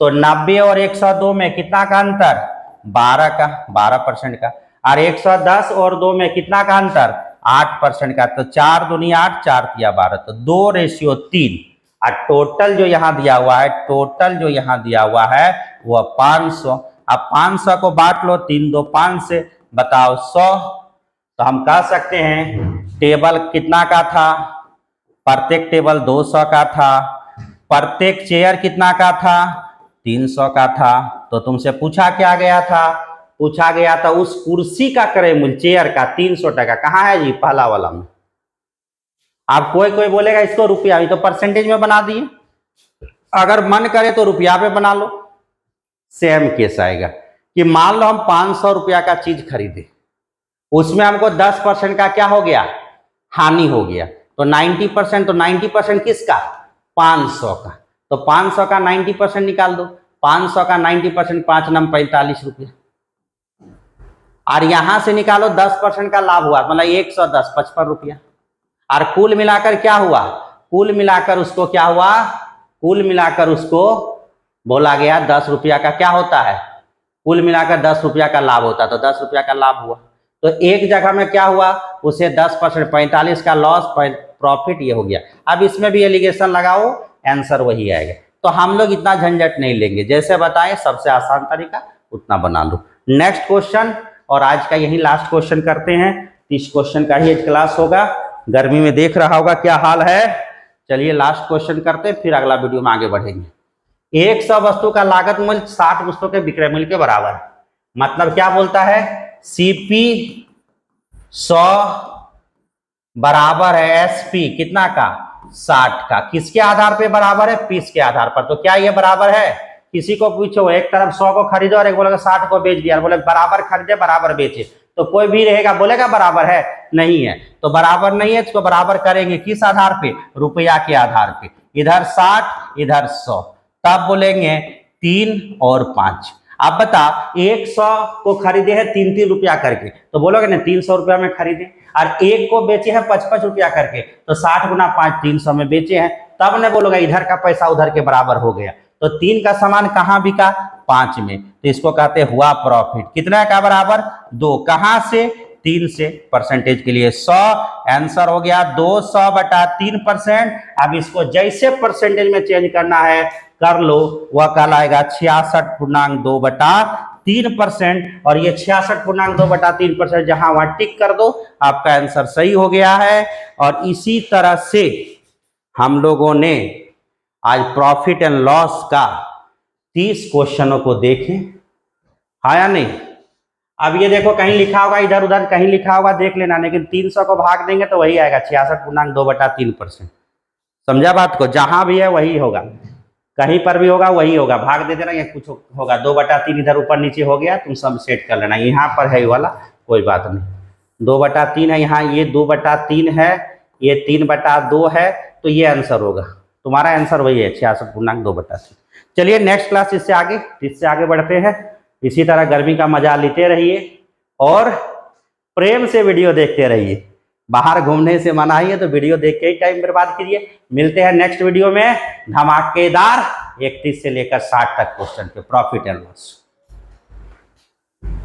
तो 90 और 102 में कितना का अंतर 12 का, 12% का, और 110 और 2 में कितना का अंतर 8% का, तो 4 दूनी 8 4 तिया 12, तो 2:3, और टोटल जो यहाँ दिया हुआ है, टोटल जो यहाँ दिया हुआ है वह 500। अब 500 को बांट लो 3 2 5 से, बताओ 100, तो हम कह सकते हैं टेबल कितना का था, प्रत्येक टेबल 200 का था, प्रत्येक चेयर कितना का था 300 का था, तो तुमसे पूछा क्या गया था, पूछा गया था उस कुर्सी का क्रय मूल्य चेयर का 300 टका, कहाँ है जी पहला वाला में। आप कोई बोलेगा इसको रुपया, अभी तो परसेंटेज में बना दिए, अगर मन करे तो रुपया पे बना लो। सेम केस आएगा कि मान लो हम 500 रुपया का चीज खरीदे, उसमें हमको 10% का क्या हो गया हानि हो गया, तो 90%, तो 90% किसका 500 का, तो 500 का 90% निकाल दो। 500 का 90% 5 नम 45 रुपये। और यहां से निकालो 10% का लाभ हुआ, मतलब 110 55 रुपया। और कुल मिलाकर क्या हुआ, कुल मिलाकर उसको क्या हुआ, कुल मिलाकर उसको बोला गया 10 रुपया का क्या होता है, कुल मिलाकर 10 रुपया का लाभ होता, तो 10 रुपया का लाभ हुआ। तो एक जगह में क्या हुआ, उसे 10% 45 का लॉस प्रॉफिट ये हो गया। अब इसमें भी एलिगेशन लगाओ, आंसर वही आएगा। तो हम लोग इतना झंझट नहीं लेंगे, जैसे बताएं सबसे आसान तरीका उतना बना लो। नेक्स्ट क्वेश्चन, और आज का यही लास्ट क्वेश्चन करते हैं। 30 क्वेश्चन का ही क्लास होगा, गर्मी में देख रहा होगा क्या हाल है। चलिए लास्ट क्वेश्चन करते हैं, फिर अगला वीडियो में आगे बढ़ेंगे। 100 वस्तु का लागत मूल्य 60 वस्तु के विक्रय मूल्य के बराबर है। मतलब क्या बोलता है, सीपी 100 बराबर है एसपी कितना का, 60 का। किसके आधार पे बराबर है, पीस के आधार पर। तो क्या ये बराबर है, किसी को पूछो, एक तरफ 100 को खरीदो और एक बोलेगा 60 को बेच दिया, बोले बराबर खरीदे बराबर बेचे, तो कोई भी रहेगा बोलेगा बराबर है, नहीं है। तो बराबर नहीं है, इसको बराबर करेंगे किस आधार पे, रुपया के आधार पे। इधर 60 इधर 100, तब बोलेंगे 3 और 5। अब बता 100 को खरीदे हैं 3-3 रुपया करके, तो बोलोगे ना 300 रुपया में खरीदे, और एक को बेचे हैं 55 रुपया करके, तो 60 गुना 5 300 में बेचे हैं, तब ने बोलोगे इधर का पैसा उधर के बराबर हो गया। तो 3 का सामान कहाँ बिका, 5 में, तो इसको कहते हुआ प्रॉफिट। कितना का बराबर, 2। कहां से, 3 से। परसेंटेज के लिए 100, आंसर हो गया 200 बटा 3%। अब इसको जैसे परसेंटेज में चेंज करना है कर लो, वह कहलाएगा 66.2 बटा 3%। और ये 66.2 बटा 3% जहां वहां टिक कर दो, आपका आंसर सही हो गया है। और इसी तरह से हम लोगों ने आज प्रॉफिट एंड लॉस का 30 क्वेश्चनों को देखें, हाँ या नहीं। अब ये देखो कहीं लिखा होगा इधर उधर, कहीं लिखा होगा देख लेना, लेकिन 300 को भाग देंगे तो वही आएगा 66.2 बटा 3%। समझा बात को, जहां भी है वही होगा, कहीं पर भी होगा वही होगा, भाग दे देना, या कुछ होगा 2 बटा 3 इधर ऊपर नीचे हो गया, तुम सब सेट कर लेना। यहाँ पर है वाला, कोई बात नहीं, 2 बटा 3 है, यहाँ ये 2 बटा 3 है, ये 3 बटा 2 है, तो ये आंसर होगा, तुम्हारा आंसर वही है 66.2 बटा 3। चलिए नेक्स्ट क्लास इससे आगे बढ़ते हैं। इसी तरह गर्मी का मजा लेते रहिए और प्रेम से वीडियो देखते रहिए। बाहर घूमने से मना ही है, तो वीडियो देख के ही टाइम बर्बाद कीजिए। मिलते हैं नेक्स्ट वीडियो में धमाकेदार 31 से लेकर 60 तक क्वेश्चन पे प्रॉफिट एंड लॉस।